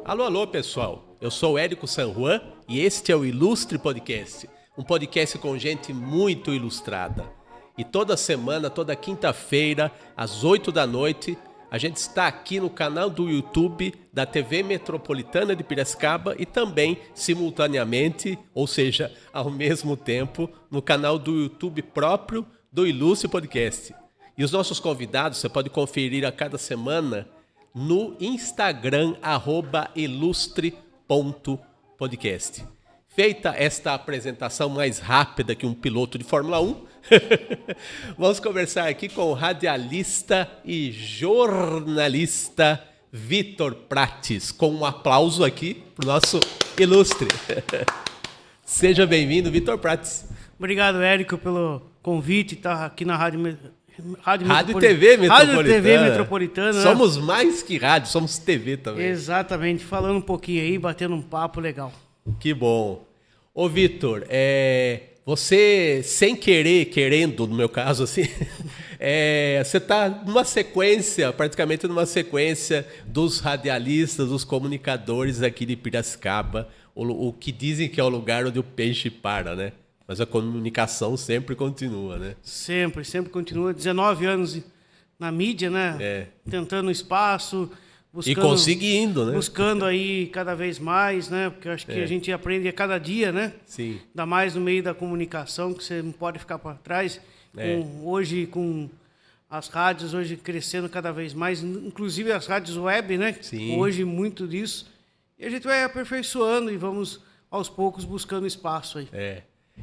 Alô, alô, pessoal. Eu sou o Érico San Juan e este é o Ilustre Podcast, um podcast com gente muito ilustrada. E toda semana, toda quinta-feira, às 8 da noite, a gente está aqui no canal do YouTube da TV Metropolitana de Piracicaba e também, simultaneamente, ou seja, ao mesmo tempo, no canal do YouTube próprio do Ilustre Podcast. E os nossos convidados você pode conferir a cada semana no Instagram, @ilustre.podcast. Feita esta apresentação mais rápida que um piloto de Fórmula 1, vamos conversar aqui com o radialista e jornalista Vitor Prates, com um aplauso aqui para o nosso ilustre. Seja bem-vindo, Vitor Prates. Obrigado, Érico, pelo convite, estar aqui na Rádio e TV Metropolitana. Rádio e TV Metropolitana. Somos mais que rádio, somos TV também. Exatamente, falando um pouquinho aí, batendo um papo legal. Que bom. Ô, Vitor, você, sem querer, querendo, no meu caso, assim, você está numa sequência, praticamente numa sequência dos radialistas, dos comunicadores aqui de Piracicaba, o que dizem que é o lugar onde o peixe para, né? Mas a comunicação sempre continua, né? Sempre continua. 19 anos na mídia, né? Tentando espaço, buscando... E conseguindo, né? Buscando aí cada vez mais, né? Porque eu acho que a gente aprende a cada dia, né? Sim. Ainda mais no meio da comunicação, que você não pode ficar para trás. Hoje, com as rádios hoje crescendo cada vez mais, inclusive as rádios web, né? Sim. Hoje muito disso. E a gente vai aperfeiçoando e vamos, aos poucos, buscando espaço aí.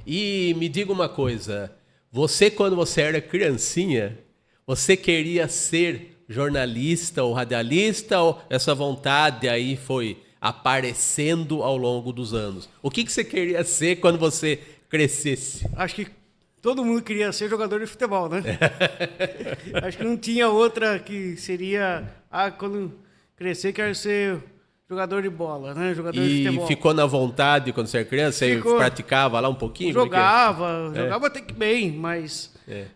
E me diga uma coisa, você quando você era criancinha, você queria ser jornalista ou radialista ou essa vontade aí foi aparecendo ao longo dos anos? O que você queria ser quando você crescesse? Acho que todo mundo queria ser jogador de futebol, né? Acho que não tinha outra que seria, quando crescer quero ser... jogador de bola, né? Jogador de futebol. E ficou na vontade quando você era criança? Você praticava lá um pouquinho? Jogava até que bem, mas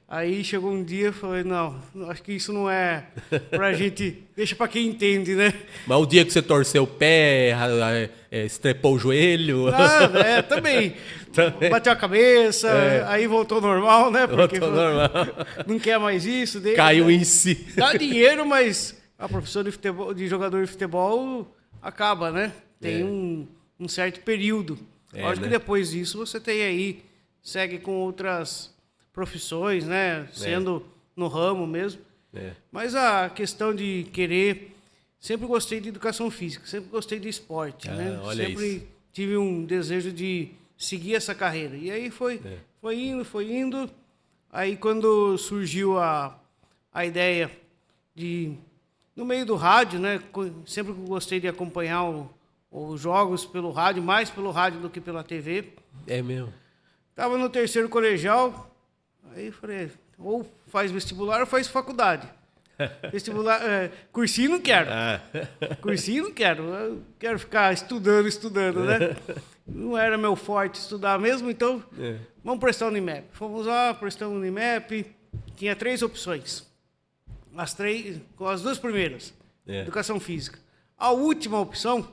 aí chegou um dia e falei, não, acho que isso não é pra gente, deixa pra quem entende, né? Mas o dia que você torceu o pé, estrepou o joelho... Também. Bateu a cabeça, aí voltou normal, né? Porque voltou normal. Não quer mais isso. Caiu em si. Dá dinheiro, mas a profissão de futebol, de jogador de futebol... acaba, né? Tem um certo período. Lógico que depois disso você tem aí, segue com outras profissões, né? Sendo no ramo mesmo. Mas a questão de querer... Sempre gostei de educação física, sempre gostei de esporte, né? Sempre tive um desejo de seguir essa carreira. E aí foi indo. Aí quando surgiu a ideia de... No meio do rádio, né? Sempre gostei de acompanhar os jogos pelo rádio, mais pelo rádio do que pela TV. É mesmo? Estava no terceiro colegial, aí falei, ou faz vestibular ou faz faculdade. Vestibular, cursinho não quero. Cursinho não quero. Eu quero ficar estudando, né? Não era meu forte estudar mesmo, então vamos prestar o Unimep. Fomos lá, prestamos o Unimep, tinha 3 opções. As 2 primeiras, educação física. A última opção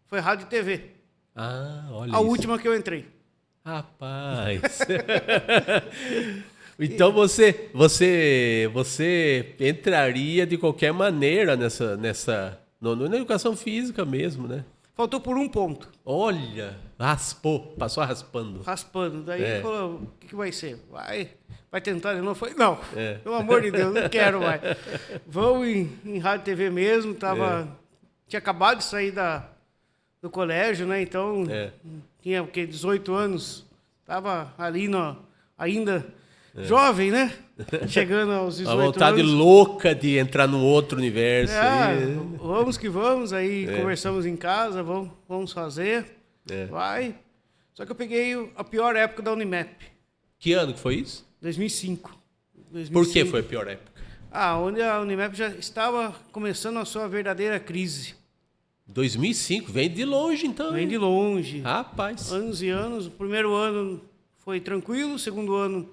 foi rádio e TV. Olha a última que eu entrei. Rapaz. Então você entraria de qualquer maneira na educação física mesmo, né? Faltou por 1 ponto. Olha, passou raspando. Daí falou, o que vai ser? Vai tentar de novo? Eu falei, não, pelo amor de Deus, não quero mais. Vamos em rádio e TV mesmo, tinha acabado de sair do colégio, né? Então, tinha 18 anos, estava ali ainda jovem, né? Chegando aos 18 anos. A vontade louca de entrar num outro universo. Vamos que vamos, aí conversamos em casa, vamos fazer, vai. Só que eu peguei a pior época da Unimep. Que ano que foi isso? 2005. Por que foi a pior época? Onde a Unimep já estava começando a sua verdadeira crise. 2005, vem de longe então. Vem de longe. Rapaz. Anos e anos. O primeiro ano foi tranquilo, o segundo ano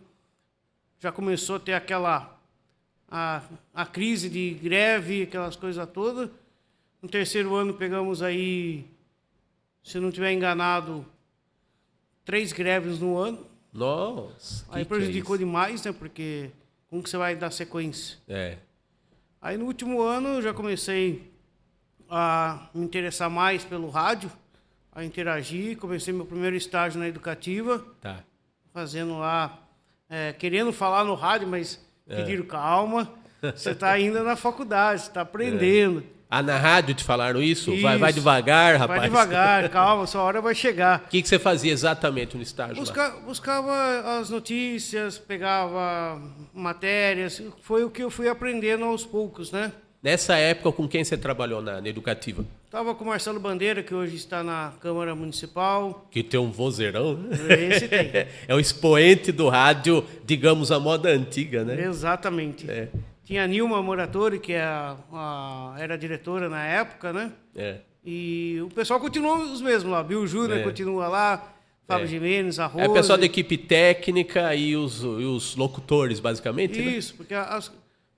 já começou a ter aquela a crise de greve, aquelas coisas todas. No terceiro ano pegamos aí, se não estiver enganado, 3 greves no ano. Nossa. Aí prejudicou demais, né? Porque como que você vai dar sequência? Aí no último ano eu já comecei a me interessar mais pelo rádio, a interagir. Comecei meu primeiro estágio na Educativa, fazendo lá, querendo falar no rádio, mas pediram calma. Você está ainda na faculdade, você está aprendendo. Na rádio te falaram isso? Vai devagar, rapaz. Vai devagar, calma, sua hora vai chegar. O que você fazia exatamente no estágio lá? Buscava as notícias, pegava matérias. Foi o que eu fui aprendendo aos poucos, né? Nessa época, com quem você trabalhou na Educativa? Estava com o Marcelo Bandeira, que hoje está na Câmara Municipal. Que tem um vozeirão. Esse tem. É o expoente do rádio, digamos, a moda antiga, né? Exatamente. Tinha a Nilma Moratori, que era diretora na época, né? E o pessoal continua os mesmos lá. Bill Júnior continua lá, Fábio Gimenez, a Rose. É o pessoal da equipe técnica e os locutores, basicamente, Isso, porque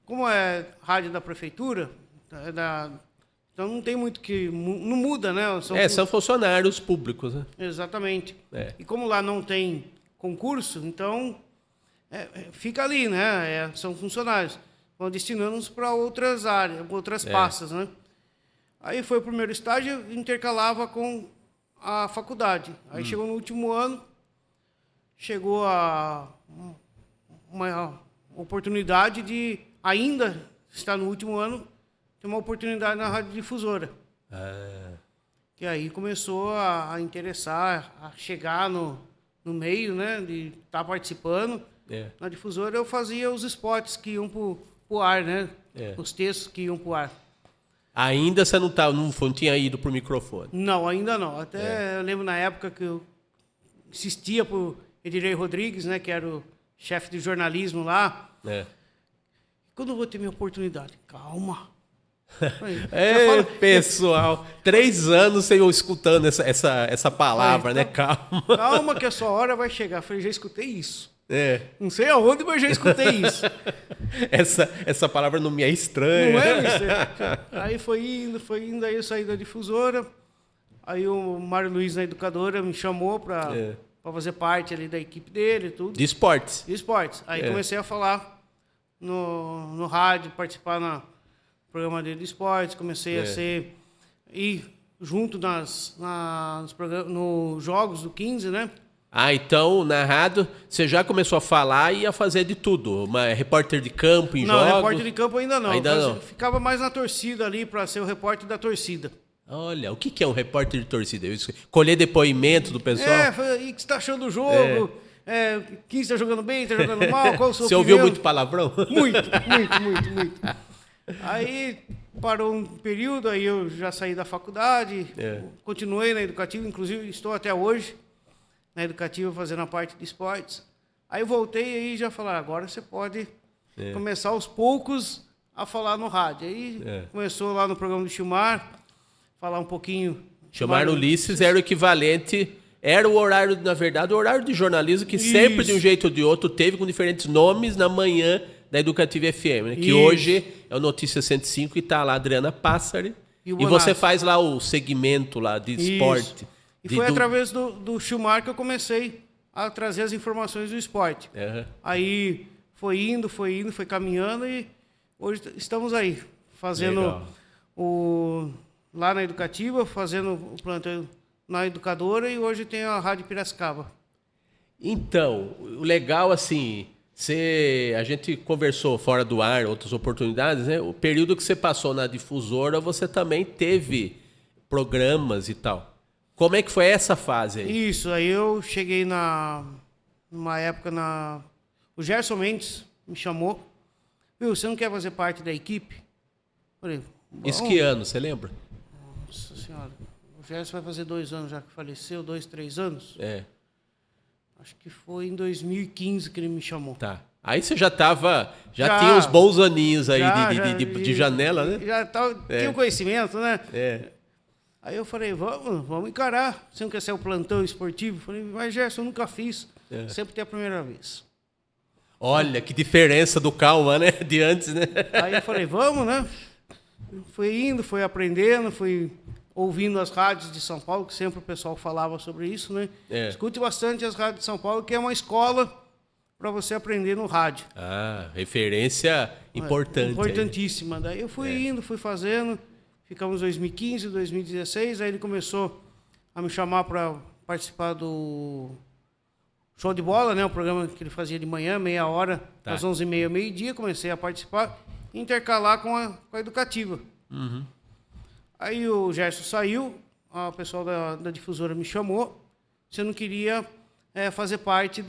como é rádio da prefeitura, então não tem muito que... Não muda, né? São funcionários públicos, né? Exatamente. E como lá não tem concurso, então fica ali, né? São funcionários. Vão destinando-nos para outras áreas, outras pastas, né? Aí foi o primeiro estágio, intercalava com a faculdade. Aí chegou no último ano, chegou uma oportunidade de, ainda estar no último ano, ter uma oportunidade na Rádio Difusora. Que aí começou a interessar, a chegar no meio, né? De estar participando. Na Difusora eu fazia os spots que iam pro ar, né? Os textos que iam pro ar. Ainda você não tinha ido pro microfone? Não, ainda não. Até eu lembro na época que eu assistia pro Edirei Rodrigues, né? Que era o chefe de jornalismo lá. Quando eu vou ter minha oportunidade? Calma. Pessoal, 3 anos sem eu escutando essa palavra, né? Calma. Calma que a sua hora vai chegar. Eu falei, já escutei isso. Não sei aonde, mas já escutei isso. Essa palavra não me é estranha. Não é, mister? Aí foi indo, aí eu saí da Difusora. Aí o Mário Luiz, na Educadora, me chamou para fazer parte ali da equipe dele, tudo. De esportes? De esportes. Aí comecei a falar no rádio, participar no programa dele de esportes, comecei a ir junto nos jogos do 15, né? Então, na rádio, você já começou a falar e a fazer de tudo. Repórter de campo, jogos? Não, repórter de campo ainda não. Ainda não. Ficava mais na torcida ali para ser o repórter da torcida. Olha, o que é um repórter de torcida? Colher depoimento do pessoal? E o que você está achando do jogo? Quem está jogando bem, está jogando mal? Qual o seu Você ouviu muito palavrão? Muito. Aí parou um período, aí eu já saí da faculdade, continuei na Educativa, inclusive estou até hoje na Educativa fazendo a parte de esportes. Aí voltei e já falaram, agora você pode começar aos poucos a falar no rádio. Aí começou lá no programa do Chilmar, falar um pouquinho. Chilmar Ulisses era o equivalente, era o horário, na verdade, o horário de jornalismo que sempre, de um jeito ou de outro, teve com diferentes nomes na manhã da Educativa FM, né? Que hoje é o Notícia 105 e está lá a Adriana Passari. E você faz lá o segmento lá de esporte. E foi através do Chilmar que eu comecei a trazer as informações do esporte. Aí foi indo, foi caminhando e hoje estamos aí, fazendo lá na Educativa, fazendo o plantão na Educadora e hoje tem a Rádio Piracicaba. Então, o legal, assim, a gente conversou fora do ar, outras oportunidades, né? O período que você passou na Difusora, você também teve programas e tal. Como é que foi essa fase aí? Isso, aí eu cheguei numa época o Gerson Mendes me chamou. Viu, você não quer fazer parte da equipe? Falei, isso que ano, você lembra? Nossa Senhora, o Gerson vai fazer 2 anos já que faleceu, 2, 3 anos? Acho que foi em 2015 que ele me chamou. Tá. Aí você já tinha uns bons aninhos aí de janela, né? Já tinha o conhecimento, né? Aí eu falei, vamos encarar. Você não quer ser o plantão esportivo? Eu falei, mas Gerson, eu nunca fiz. Sempre tem a primeira vez. Olha, que diferença do Calma, né? De antes, né? Aí eu falei, vamos, né? Fui indo, fui aprendendo, fui ouvindo as rádios de São Paulo, que sempre o pessoal falava sobre isso, né? Escute bastante as rádios de São Paulo, que é uma escola para você aprender no rádio. Referência importante. Importantíssima. Daí eu fui indo, fui fazendo, ficamos em 2015, 2016, aí ele começou a me chamar para participar do Show de Bola, né? O programa que ele fazia de manhã, meia hora, às 11h30, meio-dia, comecei a participar, intercalar com a educativa. Uhum. Aí o Gerson saiu, o pessoal da difusora me chamou, você não queria fazer parte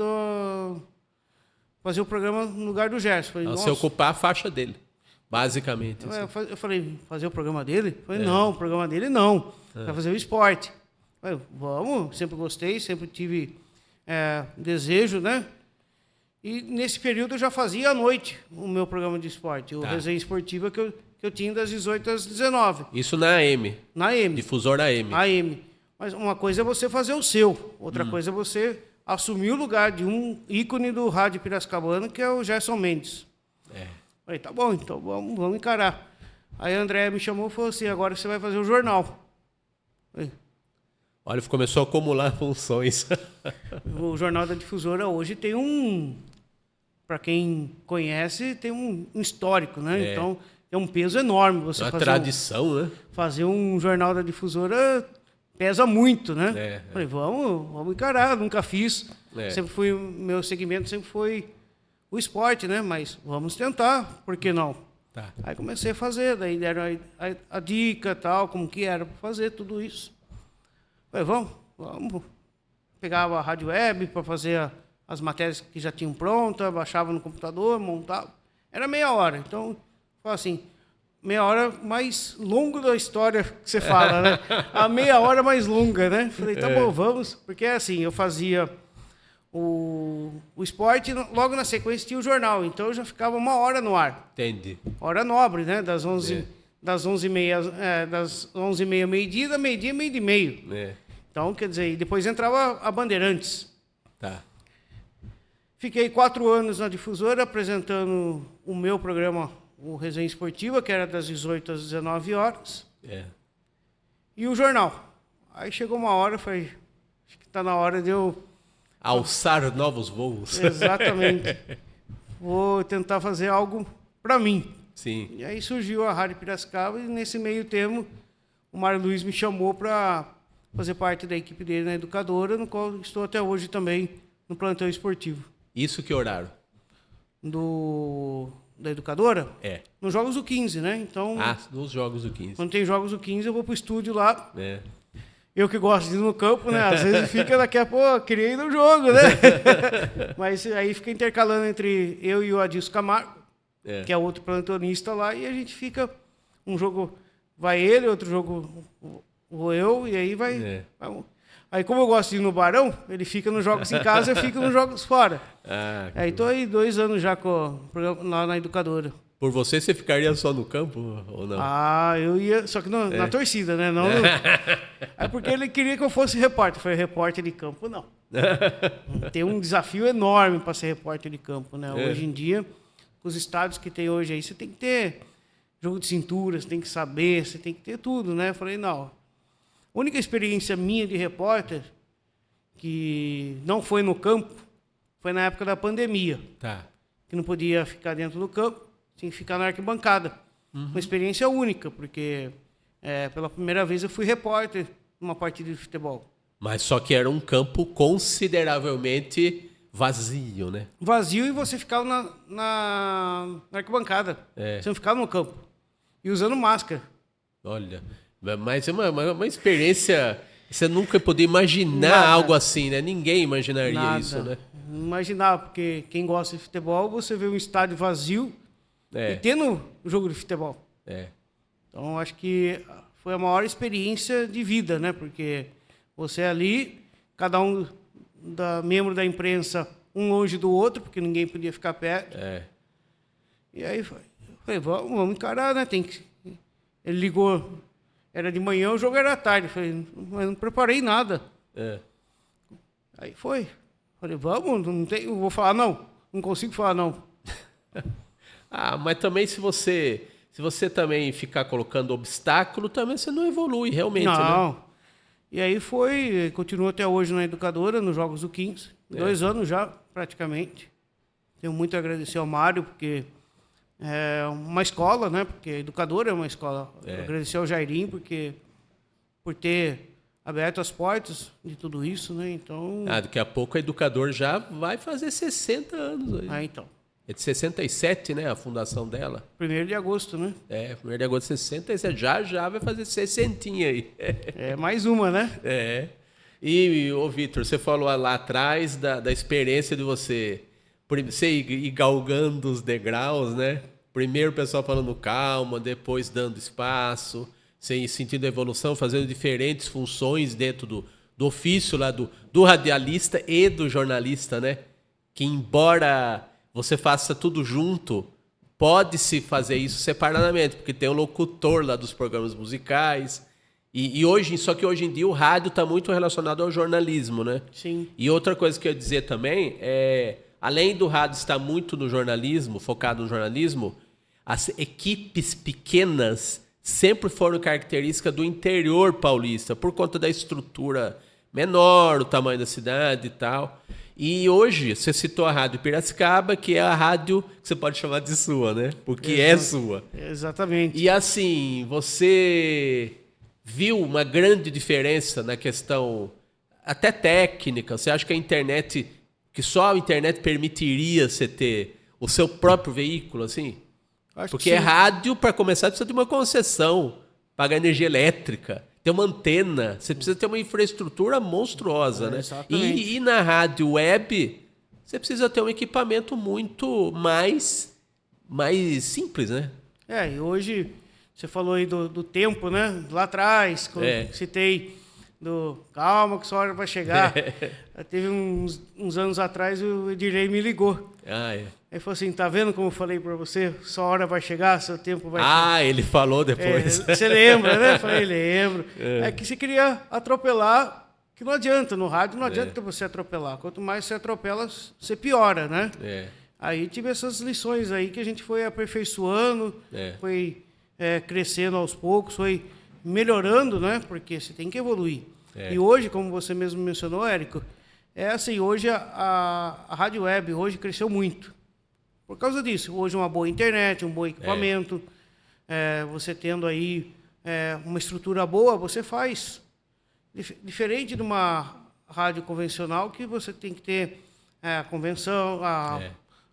fazer o programa no lugar do Gerson. Falei, você ocupar a faixa dele, basicamente. Eu falei, fazer o programa dele? Eu falei, não, o programa dele não, vai fazer o esporte. Eu falei, vamos, sempre gostei, sempre tive desejo, né? E nesse período eu já fazia à noite o meu programa de esporte, o Resenha Esportiva que eu tinha das 18 às 19. Isso na AM? Na AM. Difusor na AM. AM. Mas uma coisa é você fazer o seu, outra coisa é você assumir o lugar de um ícone do rádio Piracicabana, que é o Gerson Mendes. Falei, tá bom, então vamos encarar. Aí a Andréa me chamou e falou assim, agora você vai fazer o jornal. Falei, olha, começou a acumular funções. O Jornal da Difusora hoje tem para quem conhece, tem um histórico, né? Então, é um peso enorme você uma fazer tradição, né? Fazer um Jornal da Difusora pesa muito, né? Falei, vamos encarar, nunca fiz. Sempre fui, meu segmento sempre foi o esporte, né? Mas vamos tentar, por que não? Aí comecei a fazer, daí deram a dica, tal, como que era para fazer tudo isso. Falei, vamos. Pegava a rádio web para fazer as matérias que já tinham pronta, baixava no computador, montava. Era meia hora. Então, fala assim, meia hora mais longa da história que você fala, né? A meia hora mais longa, né? Falei, tá bom, vamos. Porque assim, eu fazia o esporte, logo na sequência tinha o jornal. Então, eu já ficava uma hora no ar. Entendi. Hora nobre, né? Das 11h30, meio-dia, da meio-dia, meio-dia e meio. Então, quer dizer, depois entrava a Bandeirantes. Fiquei 4 anos na difusora apresentando o meu programa, o Resenha Esportiva, que era das 18 às 19 horas. E o jornal. Aí chegou uma hora, eu falei, acho que está na hora de eu... alçar novos voos. Exatamente. Vou tentar fazer algo para mim. Sim. E aí surgiu a Rádio Piracicaba e nesse meio termo o Mário Luiz me chamou para fazer parte da equipe dele na Educadora, no qual estou até hoje também no plantão esportivo. Isso que horário? Da Educadora? Nos Jogos do 15, né? Então, nos Jogos do 15. Quando tem Jogos do 15 eu vou pro estúdio lá. Eu que gosto de ir no campo, né? Às vezes fica daqui a pouco, queria ir no jogo, né? Mas aí fica intercalando entre eu e o Adilson Camargo, que é outro plantonista lá, e a gente fica, um jogo vai ele, outro jogo vou eu, e aí vai... Aí como eu gosto de ir no Barão, ele fica nos jogos em casa, eu fico nos jogos fora. Aí tô aí 2 anos já lá na Educadora. Por você ficaria só no campo ou não? Eu ia, só que na torcida, né? Não, é porque ele queria que eu fosse repórter. Eu falei, repórter de campo, não. Tem um desafio enorme para ser repórter de campo, né? Hoje em dia, os estádios que tem hoje aí, você tem que ter jogo de cintura, você tem que saber, você tem que ter tudo, né? Eu falei, não. A única experiência minha de repórter que não foi no campo foi na época da pandemia. Que não podia ficar dentro do campo, tinha que ficar na arquibancada. Uma experiência única, porque pela primeira vez eu fui repórter numa partida de futebol. Mas só que era um campo consideravelmente vazio, né? Vazio e você ficava na arquibancada. Você não ficava no campo. E usando máscara. Olha... Mas é uma experiência... Você nunca podia imaginar algo assim, né? Ninguém imaginaria isso, né? Não imaginava, porque quem gosta de futebol, você vê um estádio vazio e tendo jogo de futebol. Então, acho que foi a maior experiência de vida, né? Porque você ali, cada um membro da imprensa, um longe do outro, porque ninguém podia ficar perto. E aí, falei, vamos encarar, né? Ele ligou... Era de manhã, o jogo era à tarde. Falei, mas não preparei nada. Aí foi. Falei, vamos, eu vou falar não. Não consigo falar não. Mas também se você se você também ficar colocando obstáculo, também você não evolui realmente, Não. né? E aí continuo até hoje na educadora, nos Jogos do 15. 2 anos já, praticamente. Tenho muito a agradecer ao Mário, porque é uma escola, né? Porque a educadora é uma escola. Agradecer ao Jairinho, por ter aberto as portas de tudo isso, né? Então... Daqui a pouco o educador já vai fazer 60 anos. Aí. então. É de 67, né? A fundação dela. 1º de agosto, né? 1º de agosto de 67. Já vai fazer 60 aí. É mais uma, né? E, ô Vitor, você falou lá atrás da experiência de você ir galgando os degraus, né? Primeiro o pessoal falando calma, depois dando espaço, sem sentindo a evolução, fazendo diferentes funções dentro do ofício lá do radialista e do jornalista, né? Que embora você faça tudo junto, pode-se fazer isso separadamente, porque tem o locutor lá dos programas musicais. Só que hoje em dia o rádio está muito relacionado ao jornalismo, né? Sim. E outra coisa que eu ia dizer também além do rádio estar muito no jornalismo, focado no jornalismo, as equipes pequenas sempre foram características do interior paulista, por conta da estrutura menor, o tamanho da cidade e tal. E hoje, você citou a Rádio Piracicaba, que é a rádio que você pode chamar de sua, né? Porque é sua. Exatamente. E assim, você viu uma grande diferença na questão até técnica? Você acha que que só a internet permitiria você ter o seu próprio veículo, assim? Porque rádio, para começar, precisa de uma concessão, pagar energia elétrica, ter uma antena, você precisa ter uma infraestrutura monstruosa, né? Exatamente. E na rádio web, você precisa ter um equipamento muito mais simples, né? E hoje, você falou aí do tempo, né? Lá atrás, quando citei calma que sua hora vai chegar. Teve uns anos atrás, o Edirley me ligou. Ele falou assim, tá vendo como eu falei para você? Sua hora vai chegar, seu tempo vai chegar. Ele falou depois. Você lembra, né? Eu falei, lembro. É que você queria atropelar, que não adianta, no rádio não adianta você atropelar. Quanto mais você atropela, você piora, né? Aí tive essas lições aí que a gente foi aperfeiçoando, foi crescendo aos poucos, foi melhorando, né? Porque você tem que evoluir. E hoje, como você mesmo mencionou, Érico, assim, hoje a rádio web hoje cresceu muito. Por causa disso, hoje uma boa internet, um bom equipamento, você tendo aí uma estrutura boa, você faz. Diferente de uma rádio convencional, que você tem que ter a convenção, a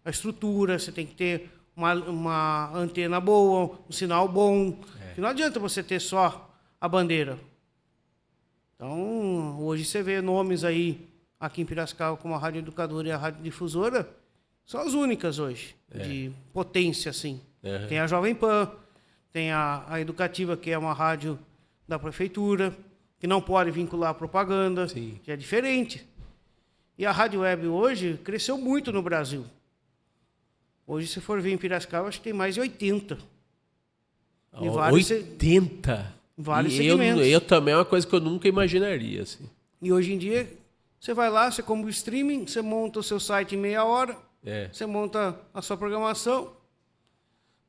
estrutura, você tem que ter uma antena boa, um sinal bom. Que não adianta você ter só a bandeira. Então, hoje você vê nomes aí, aqui em Piracicaba, como a Rádio Educadora e a Rádio Difusora, são as únicas hoje, de potência, assim. Tem a Jovem Pan, tem a Educativa, que é uma rádio da prefeitura, que não pode vincular propaganda, que é diferente. E a rádio web hoje cresceu muito no Brasil. Hoje, se for ver em Piracicaba, acho que tem mais de 80. 80? Vários segmentos. Eu também é uma coisa que eu nunca imaginaria. Assim. E hoje em dia, você vai lá, você compra o streaming, você monta o seu site em meia hora, você monta a sua programação,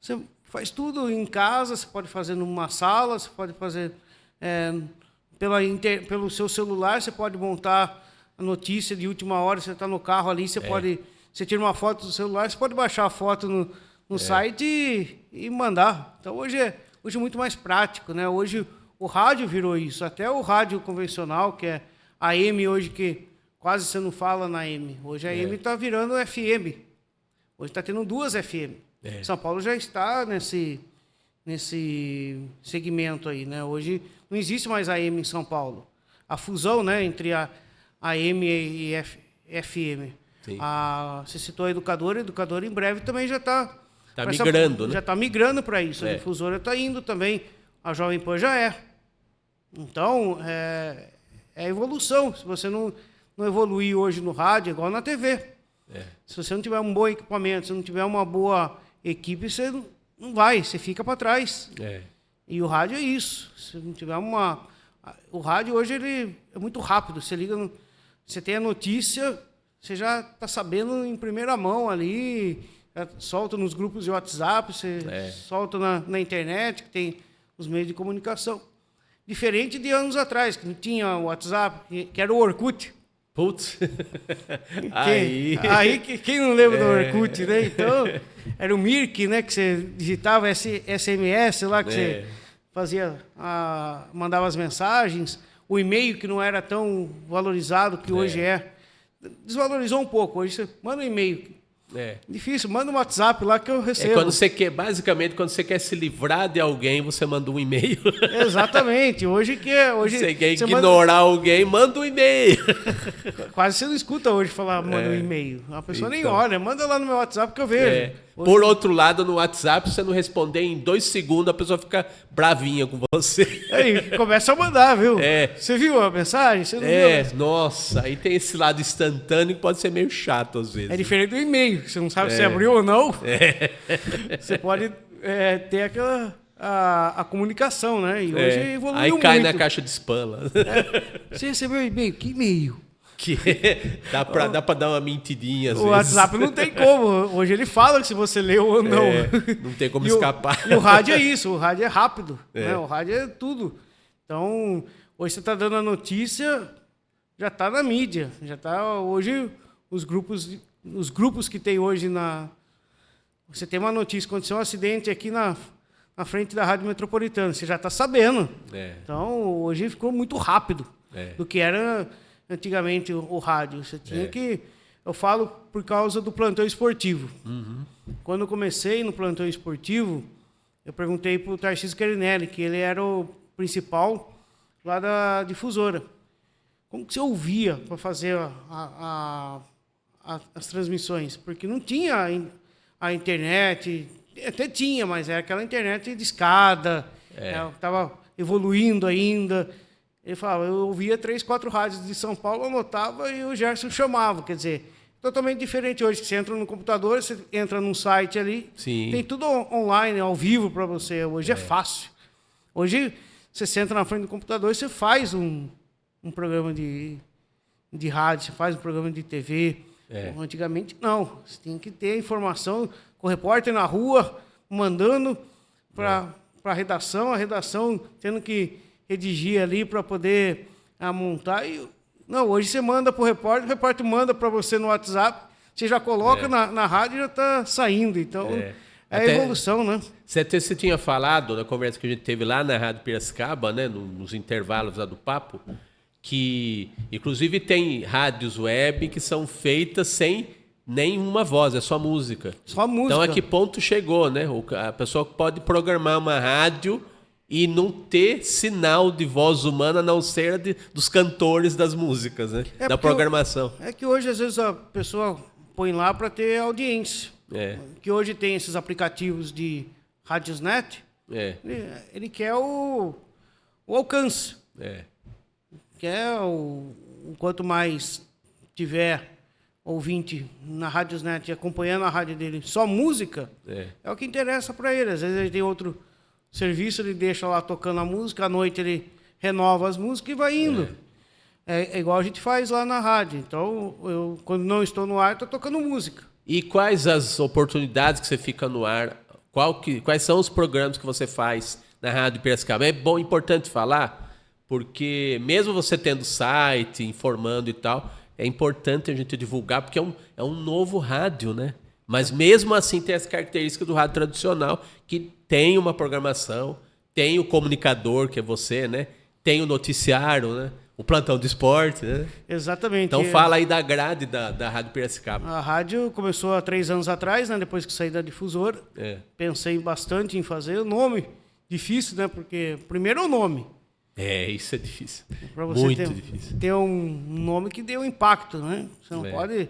você faz tudo em casa, você pode fazer numa sala, você pode fazer pelo seu celular, você pode montar a notícia de última hora, você está no carro ali, você tira uma foto do celular, você pode baixar a foto no site e mandar. Então hoje é muito mais prático, né? Hoje o rádio virou isso, até o rádio convencional, que é a AM hoje, que quase você não fala na AM. Hoje a AM está virando FM. Hoje está tendo 2 FM. São Paulo já está nesse segmento aí, né? Hoje não existe mais AM em São Paulo. A fusão, né, entre a AM e FM. Você citou a Educadora em breve também já está... migrando, né? Já está migrando para isso. A Difusora está indo também. A Jovem Pan já é. Então, é evolução. Se você não evoluir hoje no rádio, é igual na TV. Se você não tiver um bom equipamento, se não tiver uma boa equipe, você não vai, você fica para trás. E o rádio é isso. Se não tiver o rádio hoje ele é muito rápido. Você liga, você tem a notícia, você já está sabendo em primeira mão ali. solta nos grupos de WhatsApp, você solta na internet, que tem os meios de comunicação. Diferente de anos atrás, que não tinha o WhatsApp, que era o Orkut. Putz. Quem não lembra do Orkut, né? Então, era o Mirk, né? Que você digitava SMS lá, que você fazia, mandava as mensagens. O e-mail, que não era tão valorizado que hoje é. Desvalorizou um pouco. Hoje você manda um e-mail. Difícil, manda um WhatsApp lá que eu recebo. Basicamente, quando você quer se livrar de alguém, você manda um e-mail. Exatamente. Hoje você quer ignorar alguém, manda um e-mail. Quase você não escuta hoje falar manda um e-mail. A pessoa nem olha, manda lá no meu WhatsApp que eu vejo. Por outro lado, no WhatsApp, você não responder em 2 segundos, a pessoa fica bravinha com você. Aí começa a mandar, viu? Você viu a mensagem? Você não viu? Nossa, aí tem esse lado instantâneo que pode ser meio chato às vezes. É diferente do e-mail, você não sabe se abriu ou não. Você pode ter aquela a comunicação, né? E hoje evoluiu muito. Aí cai na caixa de spam lá. Você recebeu e-mail? Que e-mail? Que dá pra dar uma mentidinha às vezes. O WhatsApp não tem como. Hoje ele fala que se você leu ou não. Não tem como escapar. E o rádio é isso, o rádio é rápido. Né? O rádio é tudo. Então, hoje você está dando a notícia, já está na mídia. Já tá, hoje, os grupos que tem hoje na... Você tem uma notícia, aconteceu um acidente aqui na frente da Rádio Metropolitana, você já está sabendo. Então, hoje ficou muito rápido do que era... Antigamente, o rádio, você tinha que... Eu falo por causa do plantão esportivo. Quando eu comecei no plantão esportivo, eu perguntei para o Tarcísio Carinelli, que ele era o principal lá da difusora. Como que você ouvia para fazer as transmissões? Porque não tinha a internet, até tinha, mas era aquela internet de escada, estava evoluindo ainda. Ele falava, eu ouvia 3, 4 rádios de São Paulo, anotava e o Gerson chamava. Quer dizer, totalmente diferente hoje. Você entra no computador, você entra num site ali, tem tudo online, ao vivo para você. Hoje é fácil. Hoje, você senta na frente do computador e você faz um programa de rádio, você faz um programa de TV. Antigamente, não. Você tem que ter informação com o repórter na rua, mandando para a redação tendo que redigir ali para poder montar. Não, hoje você manda para o repórter manda para você no WhatsApp, você já coloca na rádio e já está saindo. Então, a evolução, né? Você tinha falado, na conversa que a gente teve lá na Rádio Piracicaba, né, nos intervalos lá do papo, que, inclusive, tem rádios web que são feitas sem nenhuma voz, é só música. Só música. Então, a que ponto chegou, né? A pessoa pode programar uma rádio e não ter sinal de voz humana, a não ser dos cantores das músicas, né? Da programação. É que hoje, às vezes, a pessoa põe lá para ter audiência. Que hoje tem esses aplicativos de Radiosnet, ele quer o alcance. Quer quanto mais tiver ouvinte na Radiosnet acompanhando a rádio dele, só música, é o que interessa para ele. Às vezes ele tem outro serviço, ele deixa lá tocando a música, à noite ele renova as músicas e vai indo. É igual a gente faz lá na rádio. Então, eu, quando não estou no ar, estou tocando música. E quais as oportunidades que você fica no ar? Quais são os programas que você faz na Rádio Piracicaba? É bom, importante falar, porque mesmo você tendo site, informando e tal, é importante a gente divulgar, porque é um novo rádio, né? Mas mesmo assim tem as características do rádio tradicional, que tem uma programação, tem o comunicador, que é você, né? Tem o noticiário, né? O plantão de esporte, né? Exatamente. Então fala aí da grade da Rádio Piracicaba. A rádio começou há 3 anos atrás, né? Depois que saí da difusora. Pensei bastante em fazer o nome. Difícil, né? Porque primeiro é o nome. Isso é difícil. Pra você muito difícil. Ter um nome que dê um impacto, né? Você não pode...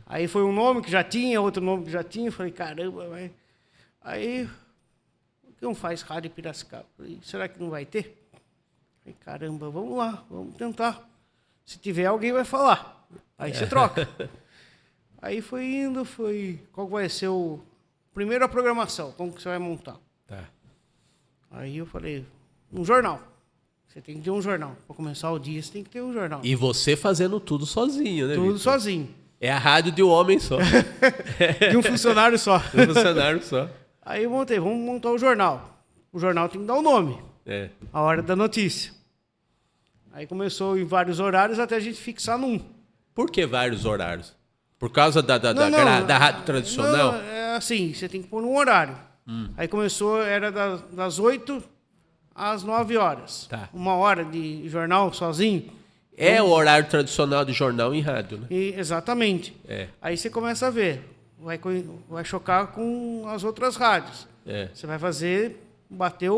Aí foi um nome que já tinha, outro nome que já tinha. Falei, caramba, vai... Aí, por que não faz Rádio Piracicaba? Falei, será que não vai ter? Falei, caramba, vamos lá, vamos tentar. Se tiver, alguém vai falar. Aí você troca. Aí foi indo, qual vai ser primeiro a programação, como que você vai montar? Aí eu falei, um jornal. Você tem que ter um jornal. Para começar o dia, você tem que ter um jornal. E você fazendo tudo sozinho, né, Tudo Victor? sozinho. É a rádio de um homem só. De um funcionário só. Um funcionário só. Aí eu montei, vamos montar o jornal. O jornal tem que dar o nome. É. A hora da notícia. Aí começou em vários horários até a gente fixar num. Por que vários horários? Por causa da rádio tradicional? Não, é assim, você tem que pôr um horário. Aí começou, era das 8 às 9 horas. Tá. 1 hora de jornal sozinho. É o horário tradicional de jornal em rádio, né? Exatamente. É. Aí você começa a ver. Vai chocar com as outras rádios. É. Você vai fazer, bater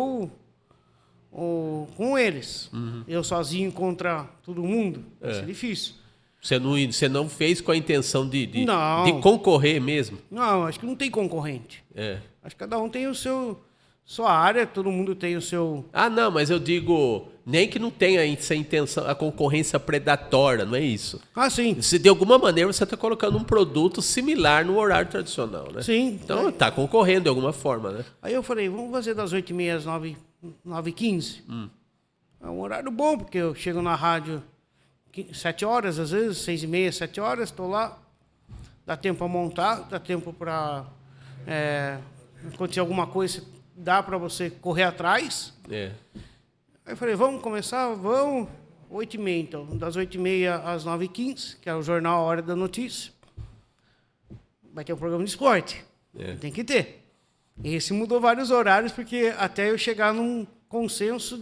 com eles. Eu sozinho contra todo mundo. Vai ser difícil. Você não fez com a intenção de concorrer mesmo? Não, acho que não tem concorrente. É. Acho que cada um tem sua área, todo mundo tem o seu... Ah, não, mas eu digo, nem que não tenha essa intenção, a concorrência predatória, não é isso? Ah, sim. Se de alguma maneira você está colocando um produto similar no horário tradicional, né? Sim. Então está concorrendo de alguma forma, né? Aí eu falei, vamos fazer das 8h30 às 9h15. É um horário bom, porque eu chego na rádio 7 horas, às vezes, 6h30, 7 horas, estou lá. Dá tempo para montar, dá tempo para... acontecer alguma coisa, dá para você correr atrás. É. Aí eu falei, vamos começar? Vamos. 8h30, então. Das 8h30 às 9h15, que é o jornal A Hora da Notícia. Vai ter um programa de esporte. Tem que ter. Esse mudou vários horários, porque até eu chegar num consenso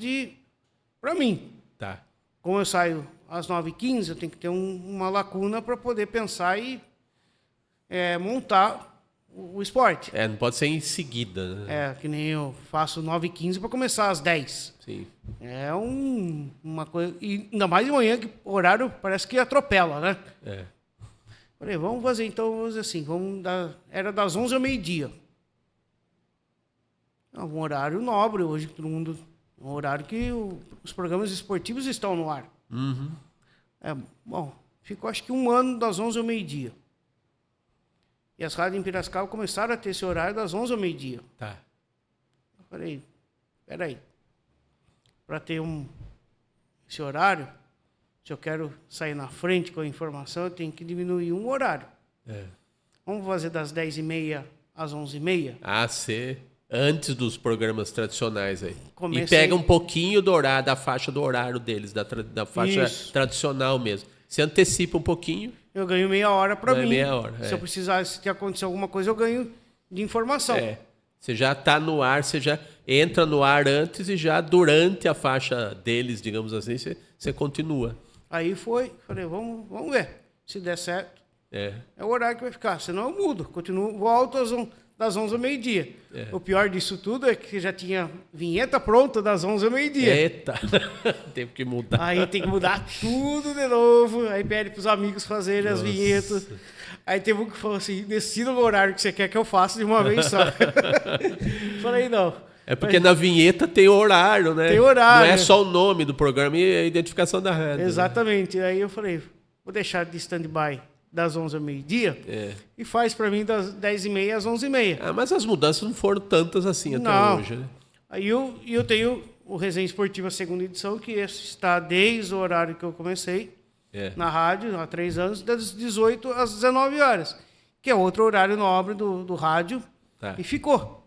para mim. Tá. Como eu saio às 9h15, eu tenho que ter uma lacuna para poder pensar e montar o esporte. Não pode ser em seguida, né? Que nem eu faço 9h15 para começar às 10. Sim. É uma coisa... E ainda mais de manhã, que o horário parece que atropela, né? Falei, vamos fazer então, vamos fazer assim, era das 11 ao meio-dia. É um horário nobre hoje, todo mundo... Um horário que os programas esportivos estão no ar. Bom, ficou acho que 1 ano das 11 ao meio-dia. E as rádios em Piracicaba começaram a ter esse horário das 11 ao meio-dia. Tá. Eu falei, peraí, para ter esse horário, se eu quero sair na frente com a informação, eu tenho que diminuir um horário. Vamos fazer das 10h30 às 11h30? Ah, ser antes dos programas tradicionais aí. Comecei... E pega um pouquinho do horário, da faixa do horário deles, da faixa tradicional mesmo. Você antecipa um pouquinho. Eu ganho meia hora para mim. Meia hora, se eu precisar, se acontecer alguma coisa, eu ganho de informação. Você já está no ar, você já entra no ar antes e já durante a faixa deles, digamos assim, você continua. Aí falei, vamos ver. Se der certo, é o horário que vai ficar. Senão eu mudo, continuo, volto das 11 ao meio-dia. O pior disso tudo é que já tinha vinheta pronta das 11 ao meio-dia. Eita, teve que mudar. Aí tem que mudar tudo de novo. Aí pede para os amigos fazerem as vinhetas. Aí teve um que falou assim, decida o horário que você quer que eu faça de uma vez só. Falei, não. É porque na vinheta tem horário, né? Tem horário. Não é só o nome do programa e a identificação da rádio. Exatamente. Né? Aí eu falei, vou deixar de stand-by das 11 ao meio-dia e faz para mim das 10h30 às 11h30. Ah, mas as mudanças não foram tantas assim até hoje, né? Aí eu tenho o Resenha Esportiva segunda edição, que está desde o horário que eu comecei na rádio, há 3 anos, das 18 às 19 horas, que é outro horário nobre do rádio, e ficou.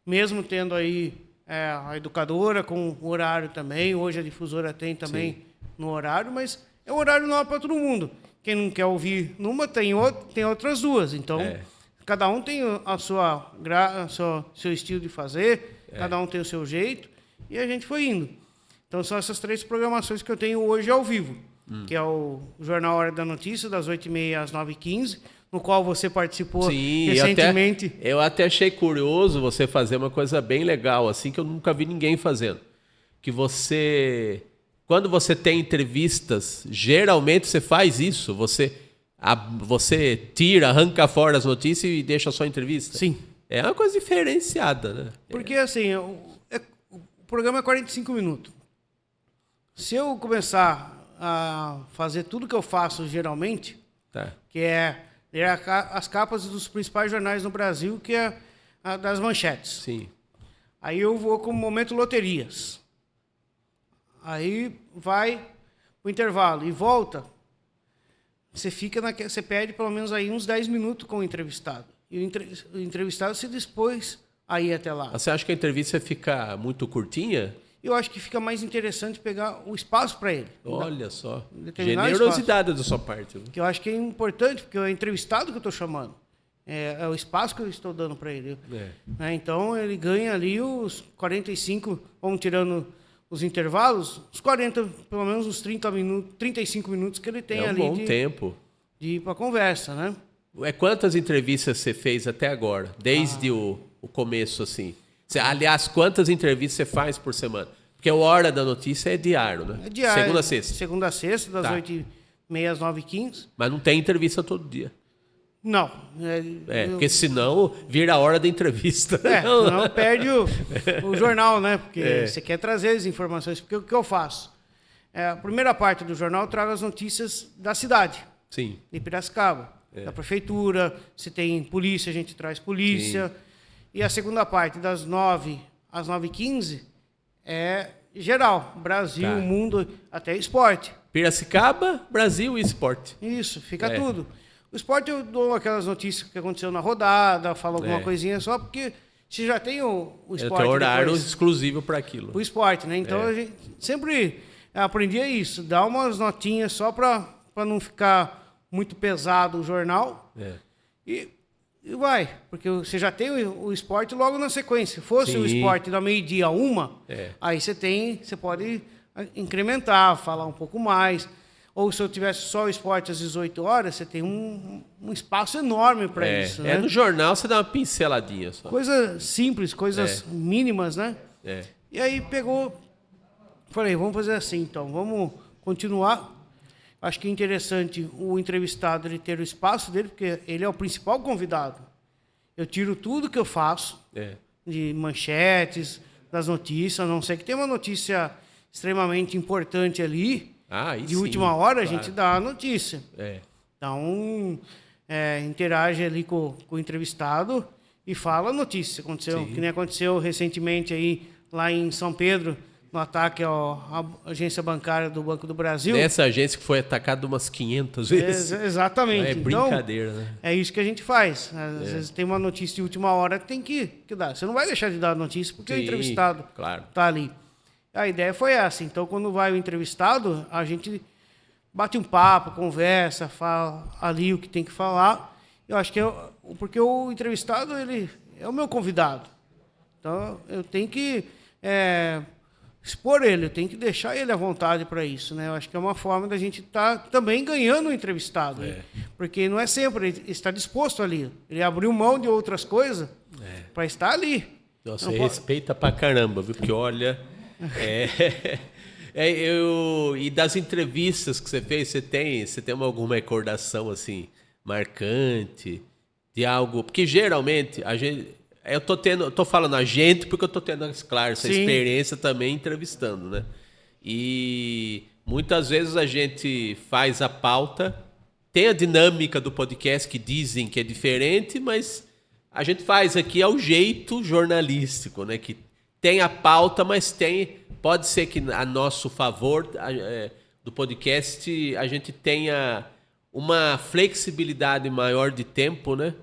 Mesmo tendo aí a educadora com o horário também, hoje a difusora tem também no horário, mas é um horário nobre para todo mundo. Quem não quer ouvir numa, tem outras duas. Então, cada um tem seu estilo de fazer, cada um tem o seu jeito, e a gente foi indo. Então, são essas 3 programações que eu tenho hoje ao vivo, que é o Jornal Hora da Notícia, das 8h30 às 9h15, no qual você participou recentemente. Eu até achei curioso você fazer uma coisa bem legal, assim, que eu nunca vi ninguém fazendo. Que quando você tem entrevistas, geralmente você faz isso, você tira, arranca fora as notícias e deixa só a entrevista. Sim. É uma coisa diferenciada, né? Porque assim, o programa é 45 minutos. Se eu começar a fazer tudo que eu faço geralmente, que é ler as capas dos principais jornais no Brasil, que é a das manchetes. Sim. Aí eu vou com o momento loterias. Aí vai o intervalo e volta. você perde pelo menos aí uns 10 minutos com o entrevistado. E o entrevistado se dispôs a ir até lá. Você acha que a entrevista fica muito curtinha? Eu acho que fica mais interessante pegar o espaço para ele. Olha só, Generosidade da sua parte. Que eu acho que é importante, porque é o entrevistado que eu estou chamando. É o espaço que eu estou dando para ele. Então, ele ganha ali os 45, vamos tirando os intervalos, os 40, pelo menos uns 35 minutos que ele tem ali. Bom tempo. De ir para a conversa, né? Quantas entrevistas você fez até agora? Desde o começo, assim? Aliás, quantas entrevistas você faz por semana? Porque a Hora da Notícia é diário, né? É diário. Segunda a sexta. Segunda a sexta, das 8h30 às 9h15. Mas não tem entrevista todo dia. Não. Porque senão vira a hora da entrevista. Não perde o jornal, né? Porque você quer trazer as informações. Porque o que eu faço? A primeira parte do jornal eu trago as notícias da cidade. Sim. De Piracicaba. Da prefeitura. Se tem polícia, a gente traz polícia. Sim. E a segunda parte, das 9 às 9h15, é geral. Brasil, mundo, até esporte. Piracicaba, Brasil e esporte. Isso, fica tudo. O esporte eu dou aquelas notícias que aconteceu na rodada, falo alguma coisinha só, porque você já tem o esporte. Tem horário exclusivo para aquilo. O esporte, né? Então a gente sempre aprendia isso, dar umas notinhas só para não ficar muito pesado o jornal. E vai, porque você já tem o esporte logo na sequência. Se fosse o esporte da meio-dia a 1, aí você pode incrementar, falar um pouco mais. Ou se eu tivesse só o esporte às 18 horas, você tem um espaço enorme para isso. Né? No jornal você dá uma pinceladinha só. Coisas simples, coisas mínimas, né? E aí falei, vamos fazer assim então, vamos continuar. Acho que é interessante o entrevistado ele ter o espaço dele, porque ele é o principal convidado. Eu tiro tudo que eu faço, de manchetes, das notícias, a não ser que tenha uma notícia extremamente importante ali, de última hora a gente dá a notícia. Então, interage ali com o entrevistado e fala a notícia. Aconteceu, que nem aconteceu recentemente aí lá em São Pedro, no ataque à agência bancária do Banco do Brasil. Nessa agência que foi atacada umas 500 vezes. Exatamente. É brincadeira, então, né? É isso que a gente faz. Às vezes tem uma notícia de última hora que tem que dar. Você não vai deixar de dar a notícia porque o entrevistado está ali. A ideia foi essa. Então, quando vai o entrevistado, a gente bate um papo, conversa, fala ali o que tem que falar. Eu acho que porque o entrevistado ele é o meu convidado. Então, eu tenho que expor ele, eu tenho que deixar ele à vontade para isso, né? Eu acho que é uma forma da gente estar também ganhando o entrevistado. Porque não é sempre ele está disposto ali. Ele abriu mão de outras coisas para estar ali. Nossa, você respeita pra caramba, viu? Porque olha... E das entrevistas que você fez, você tem alguma recordação assim marcante de algo? Porque geralmente a gente, eu tô falando a gente porque eu tô tendo, claro, essa experiência também entrevistando, né? E muitas vezes a gente faz a pauta, tem a dinâmica do podcast que dizem que é diferente, mas a gente faz aqui ao jeito jornalístico, né? Que tem a pauta, mas pode ser que a nosso favor do podcast a gente tenha uma flexibilidade maior de tempo, né?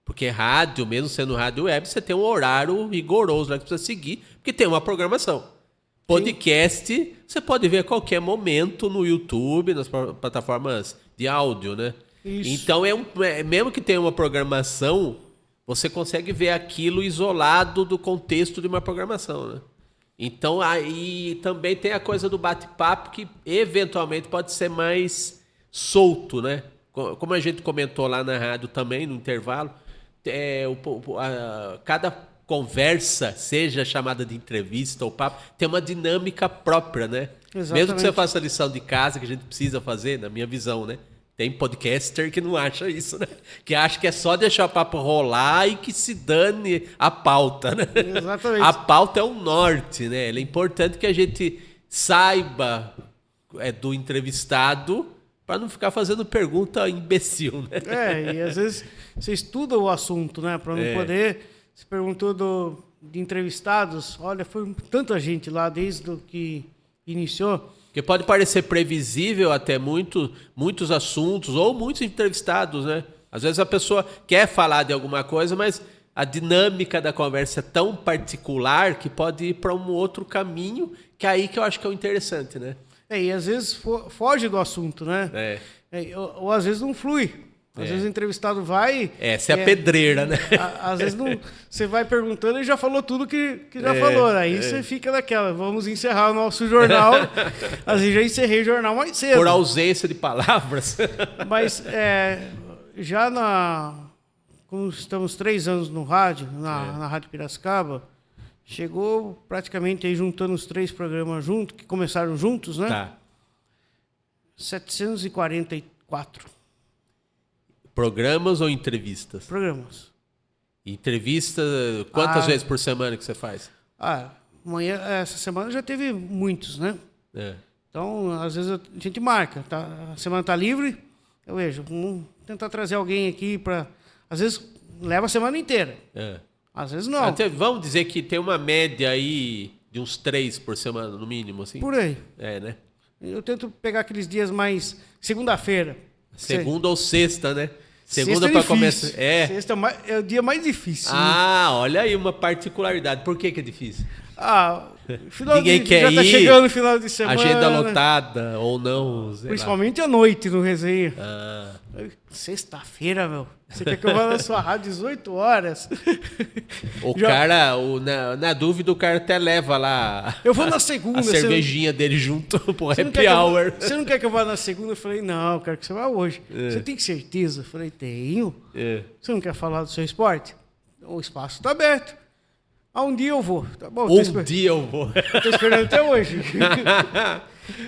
Porque rádio, mesmo sendo rádio web, você tem um horário rigoroso lá que precisa seguir, porque tem uma programação. Podcast, você pode ver a qualquer momento no YouTube, nas plataformas de áudio, né? Isso. Então, mesmo que tenha uma programação, você consegue ver aquilo isolado do contexto de uma programação, né? Então, aí também tem a coisa do bate-papo que, eventualmente, pode ser mais solto, né? Como a gente comentou lá na rádio também, no intervalo, cada conversa, seja chamada de entrevista ou papo, tem uma dinâmica própria, né? Exatamente. Mesmo que você faça a lição de casa, que a gente precisa fazer, na minha visão, né? Tem podcaster que não acha isso, né? Que acha que é só deixar o papo rolar e que se dane a pauta, né? Exatamente. A pauta é o norte, né? É importante que a gente saiba do entrevistado para não ficar fazendo pergunta imbecil, né? E às vezes você estuda o assunto, né? Para não poder... Você perguntou de entrevistados. Olha, foi tanta gente lá desde o que iniciou. Porque pode parecer previsível até muitos assuntos ou muitos entrevistados, né? Às vezes a pessoa quer falar de alguma coisa, mas a dinâmica da conversa é tão particular que pode ir para um outro caminho, que é aí que eu acho que é o interessante, né? E às vezes foge do assunto, né? Ou às vezes não flui. Às vezes o entrevistado vai... Essa é a pedreira, né? Às vezes você vai perguntando e já falou tudo que já falou. Aí você fica naquela, vamos encerrar o nosso jornal. Às vezes já encerrei o jornal mais cedo. Por ausência de palavras. Mas como estamos 3 anos no rádio, na Rádio Piracicaba, chegou praticamente aí juntando os 3 programas juntos, que começaram juntos, né? Tá. 744. Programas ou entrevistas? Programas. Entrevista, quantas vezes por semana que você faz? Essa semana já teve muitos, né? Então, às vezes a gente marca, tá? A semana tá livre, eu vejo, vamos tentar trazer alguém aqui para... Às vezes leva a semana inteira. Às vezes não. Vamos dizer que tem uma média aí de uns 3 por semana, no mínimo, assim? Por aí. Né? Eu tento pegar aqueles dias mais... Segunda-feira. Segunda ou sexta, né? Segunda para começar. Sexta é o dia mais difícil. Olha aí uma particularidade. Por que é difícil? Ninguém quer ir. Já tá chegando o final de semana. Agenda lotada ou não. Principalmente à noite no resenha. Sexta-feira, meu. Você quer que eu vá na sua rádio 18 horas? Cara, na dúvida, o cara até leva lá. Eu vou na segunda. A cervejinha dele junto pro happy hour. Você não quer que eu vá na segunda? Eu falei, não, eu quero que você vá hoje. Você tem certeza? Eu falei, tenho. Você não quer falar do seu esporte? O espaço está aberto. Um dia eu vou. Tá bom, dia eu vou. Eu tô esperando até hoje.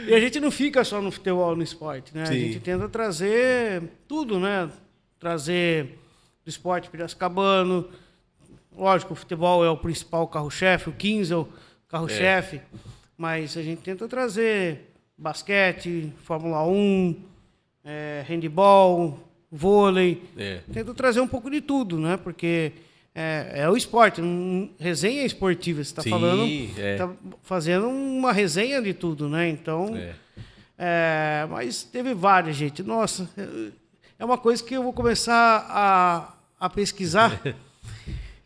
E a gente não fica só no futebol, no esporte, né? Sim. A gente tenta trazer tudo, né? Trazer do esporte piracicabano. Lógico, o futebol é o principal carro-chefe, o 15 é o carro-chefe. Mas a gente tenta trazer basquete, Fórmula 1, handebol, vôlei. Tenta trazer um pouco de tudo, né? Porque... É o esporte, resenha esportiva, você está falando, está fazendo uma resenha de tudo, né? Então, mas teve várias, gente. Nossa, é uma coisa que eu vou começar a pesquisar.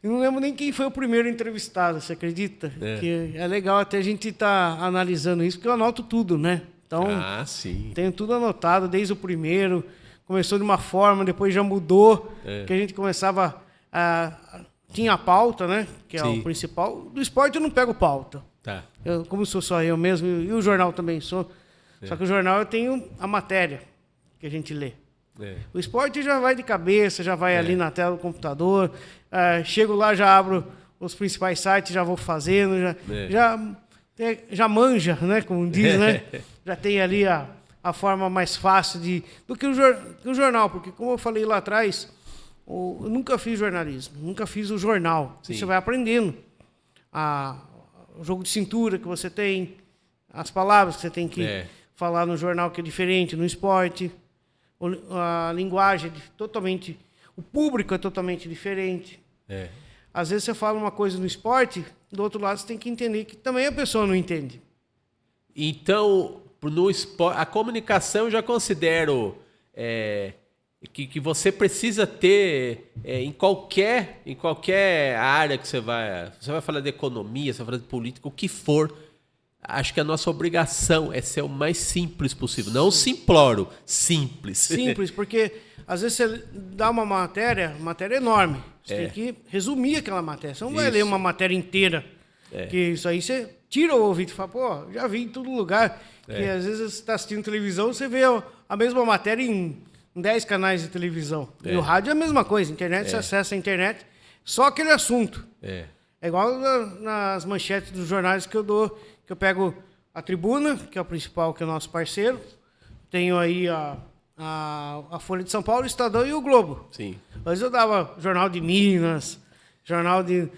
Eu não lembro nem quem foi o primeiro entrevistado, você acredita? Que é legal até a gente estar analisando isso, porque eu anoto tudo, né? Então, tenho tudo anotado, desde o primeiro. Começou de uma forma, depois já mudou, que a gente começava... tinha a pauta, né? Que é o principal. Do esporte eu não pego pauta. Como sou só eu mesmo, e o jornal também sou. Só que o jornal eu tenho a matéria que a gente lê. O esporte já vai de cabeça, já vai ali na tela do computador. Chego lá, já abro os principais sites, já vou fazendo, já manja, né? Como diz, né? Já tem ali a forma mais fácil do que o jornal, porque como eu falei lá atrás, eu nunca fiz jornalismo, nunca fiz o jornal. Você vai aprendendo o jogo de cintura que você tem, as palavras que você tem que falar no jornal que é diferente, no esporte, a linguagem totalmente, o público é totalmente diferente. Às vezes você fala uma coisa no esporte, do outro lado você tem que entender que também a pessoa não entende. Então, no esporte, a comunicação eu já considero que você precisa ter em qualquer área que você vai falar de economia, você vai falar de política, o que for. Acho que a nossa obrigação é ser o mais simples possível. Não simplório, simples. Simples, porque às vezes você dá uma matéria enorme. Você tem que resumir aquela matéria. Você não vai ler uma matéria inteira. Que isso aí você tira o ouvido e fala, pô, já vi em todo lugar. Que às vezes você está assistindo televisão, você vê a mesma matéria em 10 canais de televisão. E o rádio é a mesma coisa. Internet, você acessa a internet, só aquele assunto. É igual nas manchetes dos jornais que eu dou, que eu pego a Tribuna, que é o principal, que é o nosso parceiro. Tenho aí a Folha de São Paulo, o Estadão e o Globo. Sim. Mas eu dava jornal de Minas, jornal de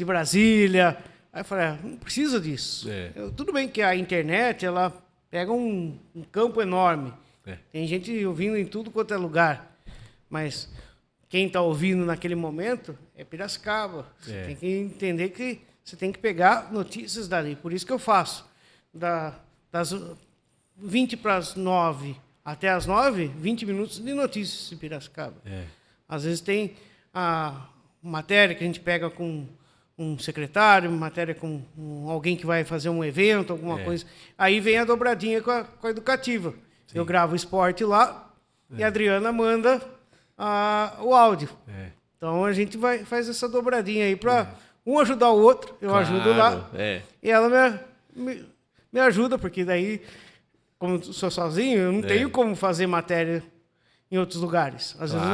Brasília. Aí eu falei, não precisa disso. Tudo bem que a internet, ela pega um campo enorme. Tem gente ouvindo em tudo quanto é lugar. Mas quem está ouvindo naquele momento é Piracicaba. Você tem que entender que você tem que pegar notícias dali. Por isso que eu faço. das 20 para as 9 até as 9, 20 minutos de notícias de Piracicaba. Às vezes tem a matéria que a gente pega com um secretário, matéria com alguém que vai fazer um evento, alguma coisa. Aí vem a dobradinha com a educativa. Sim. Eu gravo o esporte lá e a Adriana manda o áudio. Então a gente faz essa dobradinha aí para um ajudar o outro. Eu ajudo lá. E ela me ajuda, porque daí, como eu sou sozinho, eu não tenho como fazer matéria em outros lugares. Às vezes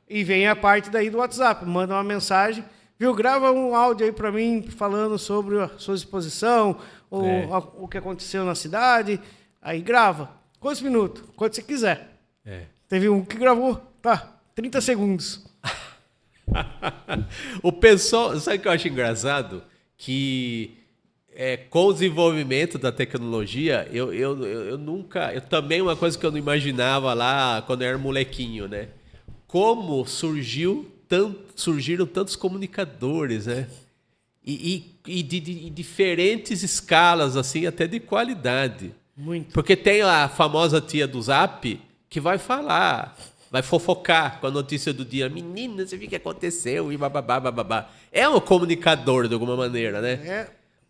e vem a parte daí do WhatsApp, manda uma mensagem, viu, grava um áudio aí para mim falando sobre a sua exposição, ou o que aconteceu na cidade. Aí grava. Quantos minutos? Quanto você quiser. Teve um que gravou, 30 segundos. O pessoal, sabe o que eu acho engraçado? Que com o desenvolvimento da tecnologia, eu nunca... também uma coisa que eu não imaginava lá quando eu era molequinho, né? Como surgiram tantos comunicadores, né? E de diferentes escalas, assim, até de qualidade. Muito. Porque tem a famosa tia do Zap que vai falar, vai fofocar com a notícia do dia. Menina, você viu o que aconteceu? E bababá. É um comunicador, de alguma maneira, né?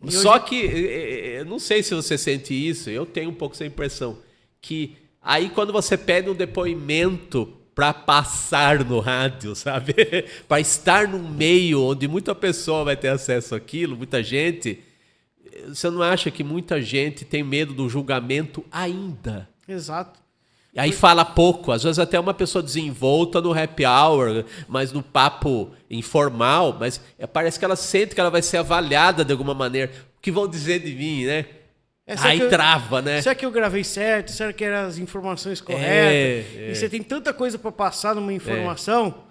Só que, eu não sei se você sente isso, eu tenho um pouco essa impressão, que aí quando você pede um depoimento para passar no rádio, sabe? Para estar num meio onde muita pessoa vai ter acesso àquilo, muita gente, você não acha que muita gente tem medo do julgamento ainda? Exato. E aí fala pouco, às vezes até uma pessoa desenvolta no happy hour, mas no papo informal, mas parece que ela sente que ela vai ser avaliada de alguma maneira. O que vão dizer de mim, né? Aí trava, né? Será que eu gravei certo? Será que eram as informações corretas? E você tem tanta coisa para passar numa informação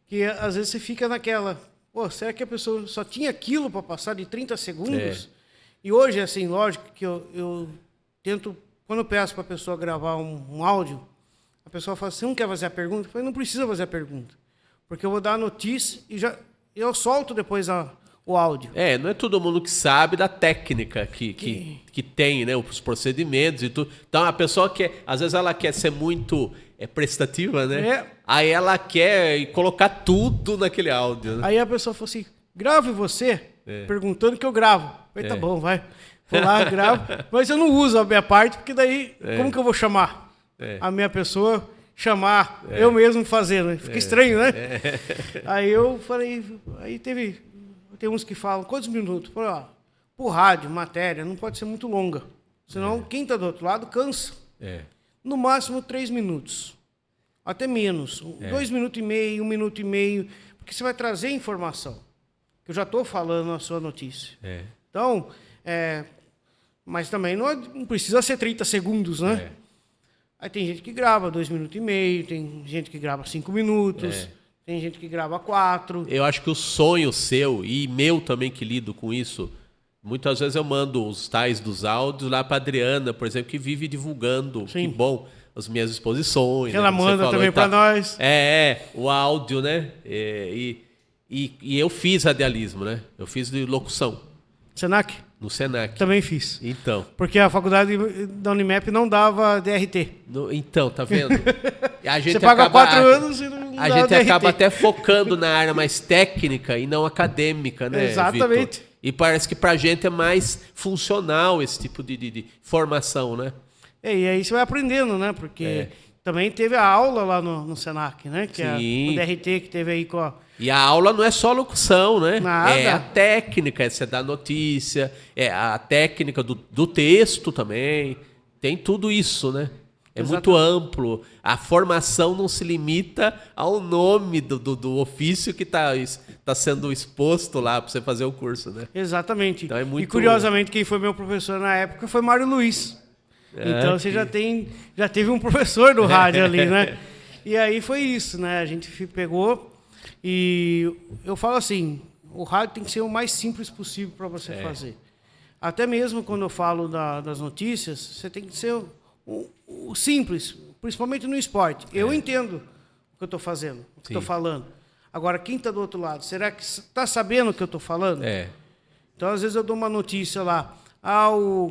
que às vezes você fica naquela... Pô, será que a pessoa só tinha aquilo para passar de 30 segundos? E hoje, assim, lógico que eu tento... Quando eu peço para a pessoa gravar um áudio, a pessoa fala, você não quer fazer a pergunta? Eu falei, não precisa fazer a pergunta. Porque eu vou dar a notícia e eu solto depois o áudio. Não é todo mundo que sabe da técnica que tem, né? Os procedimentos e tudo. Então, a pessoa às vezes ela quer ser muito prestativa, né? Aí ela quer colocar tudo naquele áudio. Né? Aí a pessoa falou assim, grave você, perguntando que eu gravo. Eu falei, tá bom, vai. Vou lá, gravo. Mas eu não uso a minha parte, porque daí, como que eu vou chamar a minha pessoa? Chamar eu mesmo fazendo. Fica estranho, né? Aí eu falei, aí tem uns que falam, quantos minutos? Eu falei, por rádio, matéria, não pode ser muito longa. Senão quem está do outro lado cansa. No máximo 3 minutos. Até menos. 2 minutos e meio, 1 minuto e meio. Porque você vai trazer informação. Que eu já estou falando a sua notícia. Então, mas também não precisa ser 30 segundos, né? Aí tem gente que grava 2 minutos e meio, tem gente que grava 5 minutos, tem gente que grava 4. Eu acho que o sonho seu, e meu também que lido com isso, muitas vezes eu mando os tais dos áudios lá para Adriana, por exemplo, que vive divulgando, que bom, as minhas exposições. Ela manda também para nós. O áudio, né? E eu fiz radialismo, né? Eu fiz de locução. Senac? No Senac. Também fiz. Então. Porque a faculdade da Unimap não dava DRT. Então, tá vendo? A gente você paga 4 anos e não a gente DRT. Acaba até focando na área mais técnica e não acadêmica, né, exatamente. Vitor? E parece que pra gente é mais funcional esse tipo de formação, né? E aí você vai aprendendo, né? Porque também teve a aula lá no Senac, né? Que é o DRT que teve aí com a... E a aula não é só locução, né? Nada. É a técnica, é você dar notícia, é a técnica do texto também. Tem tudo isso, né? É muito amplo. A formação não se limita ao nome do ofício que está sendo exposto lá para você fazer o curso, né? Exatamente. Então é muito... E curiosamente, quem foi meu professor na época foi Mário Luiz. Então você já teve um professor do rádio ali, né? E aí foi isso, né? A gente pegou e eu falo assim, o rádio tem que ser o mais simples possível para você fazer. Até mesmo quando eu falo das notícias, você tem que ser o simples, principalmente no esporte. Eu entendo o que eu estou fazendo, o que estou falando. Agora, quem está do outro lado, será que está sabendo o que eu estou falando? Então, às vezes eu dou uma notícia lá,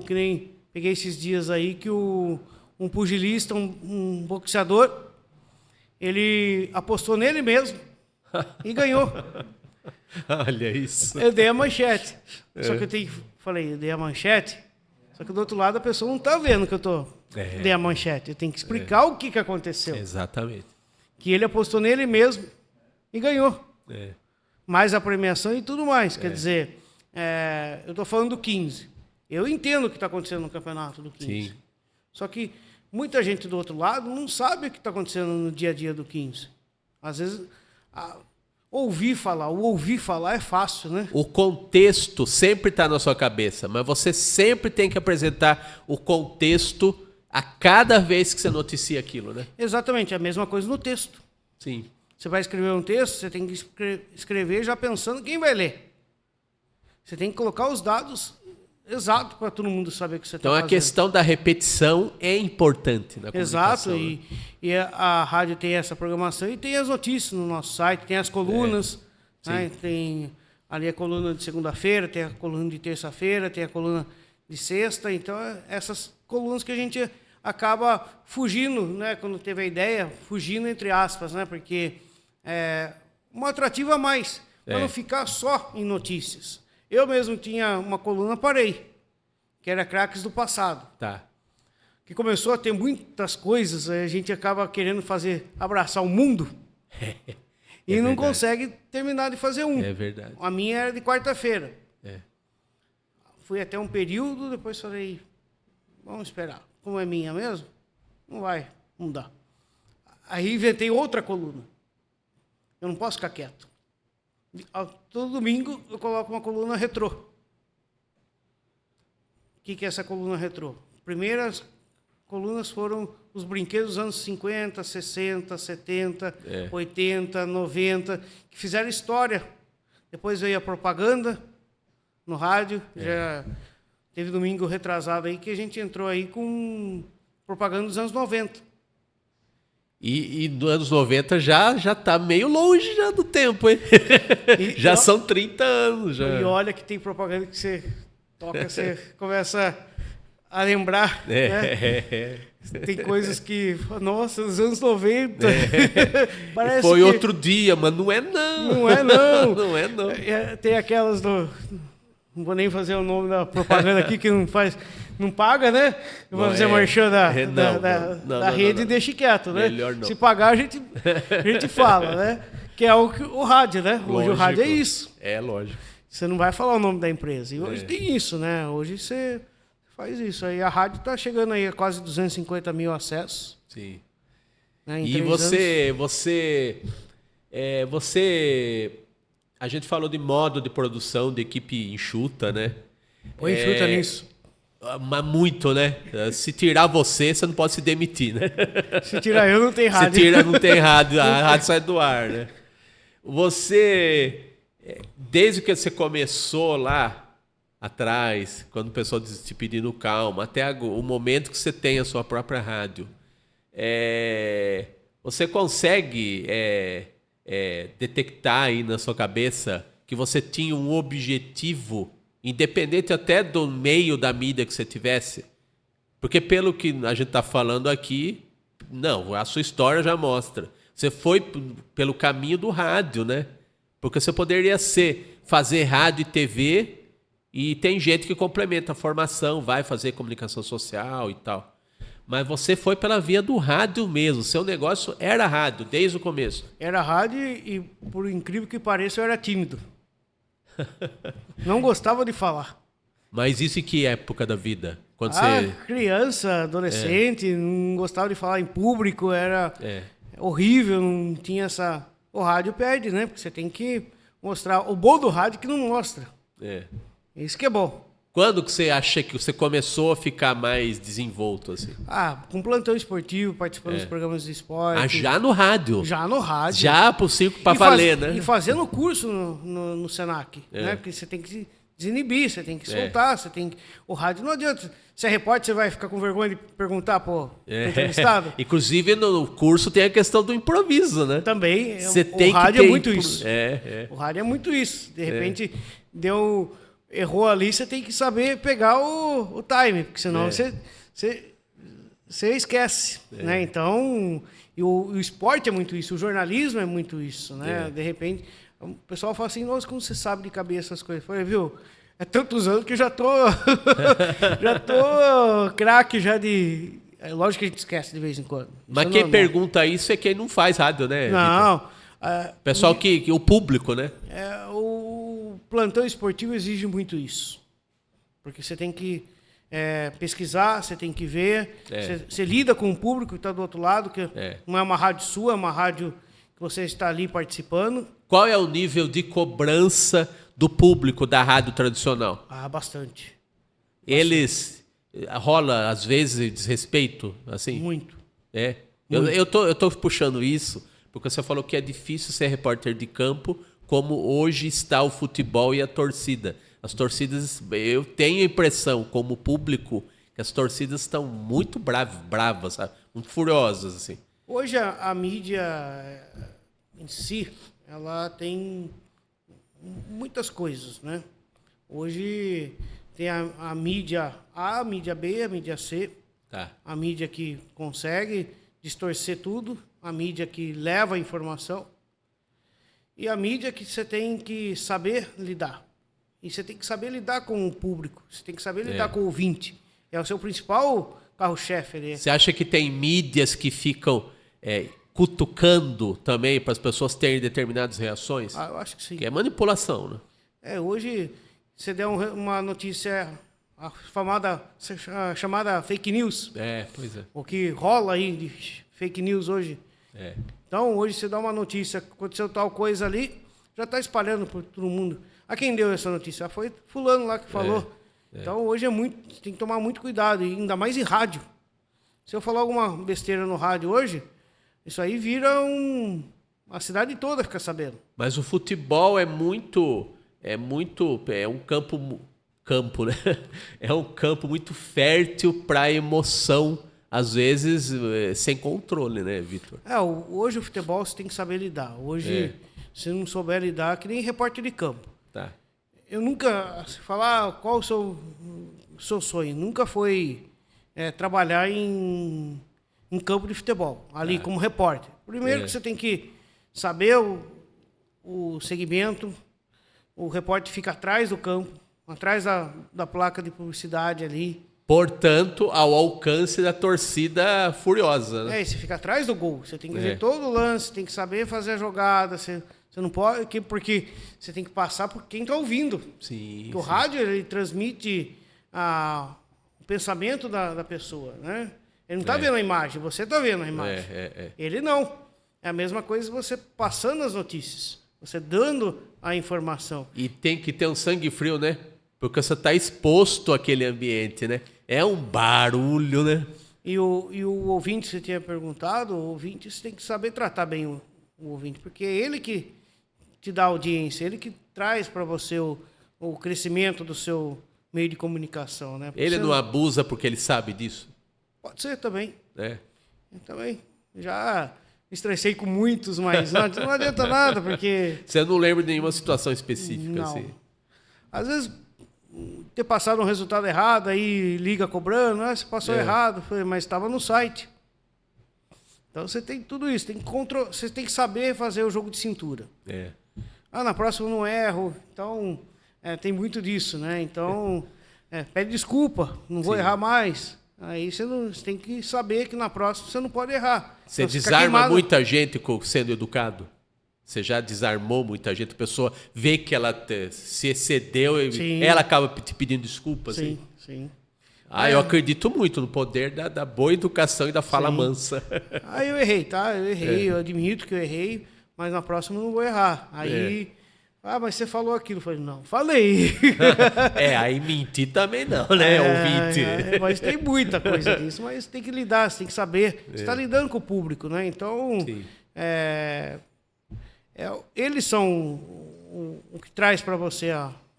que nem peguei esses dias aí que um pugilista, um boxeador, ele apostou nele mesmo e ganhou. Olha isso. Eu dei a manchete. Só que eu dei a manchete, só que do outro lado a pessoa não tá vendo que eu dei a manchete. Eu tenho que explicar o que aconteceu. Exatamente. Que ele apostou nele mesmo e ganhou. É. Mais a premiação e tudo mais. Quer dizer, eu estou falando do 15. Eu entendo o que está acontecendo no campeonato do 15. Sim. Só que muita gente do outro lado não sabe o que está acontecendo no dia a dia do 15. Às vezes, ouvir falar é fácil, né? O contexto sempre está na sua cabeça, mas você sempre tem que apresentar o contexto a cada vez que você noticia aquilo, né? Exatamente, é a mesma coisa no texto. Sim. Você vai escrever um texto, você tem que escrever já pensando quem vai ler. Você tem que colocar os dados exatos para todo mundo saber o que você está Então fazendo. a questão da repetição é importante na comunicação. Exato, né? e a rádio tem essa programação e tem as notícias no nosso site, tem as colunas, né? Tem ali a coluna de segunda-feira, tem a coluna de terça-feira, tem a coluna de sexta, então essas colunas que a gente acaba fugindo, né? Quando teve a ideia, fugindo entre aspas, né? Porque é um atrativo a mais, para não ficar só em notícias. Eu mesmo tinha uma coluna, parei, que era Craques do Passado. Tá. Que começou a ter muitas coisas, a gente acaba querendo abraçar o mundo e não consegue terminar de fazer um. É verdade. A minha era de quarta-feira. É. Fui até um período, depois falei, vamos esperar. Como é minha mesmo, não vai mudar. Aí inventei outra coluna. Eu não posso ficar quieto. Todo domingo eu coloco uma coluna retrô. O que é essa coluna retrô? Primeiras colunas foram os brinquedos dos anos 50, 60, 70, 80, 90, que fizeram história. Depois veio a propaganda no rádio. Já teve domingo retrasado aí que a gente entrou aí com propaganda dos anos 90. E nos anos 90 já tá meio longe já do tempo, hein? Já são 30 anos. Já. E olha que tem propaganda que você toca, você começa a lembrar. Né? Tem coisas que, nossa, nos anos 90. Parece foi que outro dia, mas não é não. Não é não. Não é não. Tem aquelas do... Não vou nem fazer o nome da propaganda aqui, que não paga, né? Eu vou fazer merchan da rede e deixe quieto, né? Melhor não. Se pagar, a gente fala, né? Que é o rádio, né? Hoje Lógico. o rádio é isso. É, lógico. Você não vai falar o nome da empresa. E hoje tem isso, né? Hoje você faz isso. Aí a rádio está chegando aí a quase 250 mil acessos. Sim. Né, em E 3 você... A gente falou de modo de produção, de equipe enxuta, né? Põe enxuta nisso. Mas muito, né? Se tirar você não pode se demitir, né? Se tirar eu, não tem rádio. Se tira, não tem rádio. A rádio sai do ar, né? Você, desde que você começou lá atrás, quando o pessoal te pedindo calma, até o momento que você tem a sua própria rádio, você consegue detectar aí na sua cabeça que você tinha um objetivo, independente até do meio da mídia que você tivesse? Porque pelo que a gente está falando aqui, não, a sua história já mostra. Você foi pelo caminho do rádio, né? Porque você poderia fazer rádio e TV, e tem gente que complementa a formação, vai fazer comunicação social e tal. Mas você foi pela via do rádio mesmo. Seu negócio era rádio, desde o começo. Era rádio e, por incrível que pareça, eu era tímido. Não gostava de falar. Mas isso em que época da vida? Quando Criança, adolescente, não gostava de falar em público, era horrível, não tinha essa... O rádio perde, né? Porque você tem que mostrar... O bom do rádio é que não mostra. Isso que é bom. Quando que você acha que você começou a ficar mais desenvolto, assim? Com plantão esportivo, participando dos programas de esporte. Já no rádio? Já no rádio. Já pro circo pra valer, né? E fazendo curso no Senac, né? Porque você tem que se desinibir, você tem que soltar, você tem que... O rádio não adianta. Se é repórter, você vai ficar com vergonha de perguntar pro entrevistado? Inclusive, no curso tem a questão do improviso, né? Também. Você O rádio é muito isso. O rádio é muito isso. De repente, deu... errou ali, você tem que saber pegar o time, porque senão você esquece, né? Então, o esporte é muito isso, o jornalismo é muito isso, né? De repente, o pessoal fala assim, nossa, como você sabe de cabeça essas coisas? Eu falei, viu, é tantos anos que eu já tô craque já de... É lógico que a gente esquece de vez em quando. Mas quem pergunta isso é quem não faz rádio, né? Não. Pessoal o público, né? O plantão esportivo exige muito isso. Porque você tem que pesquisar, você tem que ver, você lida com o público que está do outro lado, que não é uma rádio sua, é uma rádio que você está ali participando. Qual é o nível de cobrança do público da rádio tradicional? Bastante. Eles rola às vezes desrespeito, assim? Muito. Muito. Eu tô puxando isso porque você falou que é difícil ser repórter de campo, como hoje está o futebol e a torcida. As torcidas, eu tenho a impressão, como público, que as torcidas estão muito bravas, sabe? Muito furiosas, assim. Hoje a mídia em si, ela tem muitas coisas, né? Hoje tem a mídia A, a mídia B, a mídia C. Tá. A mídia que consegue distorcer tudo, a mídia que leva a informação e a mídia que você tem que saber lidar. E você tem que saber lidar com o público, você tem que saber lidar com o ouvinte. É o seu principal carro-chefe. Você acha que tem mídias que ficam cutucando também para as pessoas terem determinadas reações? Eu acho que sim. Que é manipulação, né? Hoje, você der uma notícia, a chamada fake news. Pois é. O que rola aí de fake news hoje. Então, hoje você dá uma notícia, aconteceu tal coisa ali, já está espalhando por todo mundo. A quem deu essa notícia? Foi fulano lá que falou. Então, hoje tem que tomar muito cuidado, e ainda mais em rádio. Se eu falar alguma besteira no rádio hoje, isso aí vira a cidade toda fica sabendo. Mas o futebol é um campo, né? É um campo muito fértil para emoção, às vezes sem controle, né, Vitor? Hoje o futebol você tem que saber lidar. Hoje, se não souber lidar, que nem repórter de campo. Tá. Eu nunca, se falar qual o seu sonho, nunca foi trabalhar em campo de futebol, ali como repórter. Primeiro que você tem que saber o segmento, o repórter fica atrás do campo, atrás da placa de publicidade ali. Portanto, ao alcance da torcida furiosa, né? Você fica atrás do gol, você tem que ver todo o lance, tem que saber fazer a jogada, você não pode, porque você tem que passar por quem está ouvindo. Sim. Porque o rádio, ele transmite o pensamento da pessoa, né? Ele não está vendo a imagem, você está vendo a imagem. Ele não. É a mesma coisa você passando as notícias, você dando a informação. E tem que ter um sangue frio, né? Porque você está exposto àquele ambiente, né? É um barulho, né? E o ouvinte, você tinha perguntado, o ouvinte, você tem que saber tratar bem o ouvinte, porque é ele que te dá audiência, ele que traz para você o crescimento do seu meio de comunicação, né? Porque ele não abusa porque ele sabe disso? Pode ser também. Eu também. Já estressei com muitos, mas não adianta nada, porque... Você não lembra de nenhuma situação específica? Não. Assim? Às vezes, ter passado um resultado errado, aí liga cobrando, você passou errado, mas estava no site. Então você tem tudo isso, você tem que saber fazer o jogo de cintura. Na próxima eu não erro, então tem muito disso, né? Então, pede desculpa, não vou errar mais. Aí você tem que saber que na próxima você não pode errar. Você desarma muita gente sendo educado? Você já desarmou muita gente? A pessoa vê que ela se excedeu e ela acaba te pedindo desculpas? Sim, sim. Eu acredito muito no poder da boa educação e da fala mansa. Eu errei, tá? Eu errei, eu admito que eu errei, mas na próxima eu não vou errar. Aí... mas você falou aquilo. Eu falei, não, falei. Aí mentir também não, né, ouvinte? Mas tem muita coisa disso, mas tem que lidar, você tem que saber. Você está lidando com o público, né? Então, eles são o que traz para você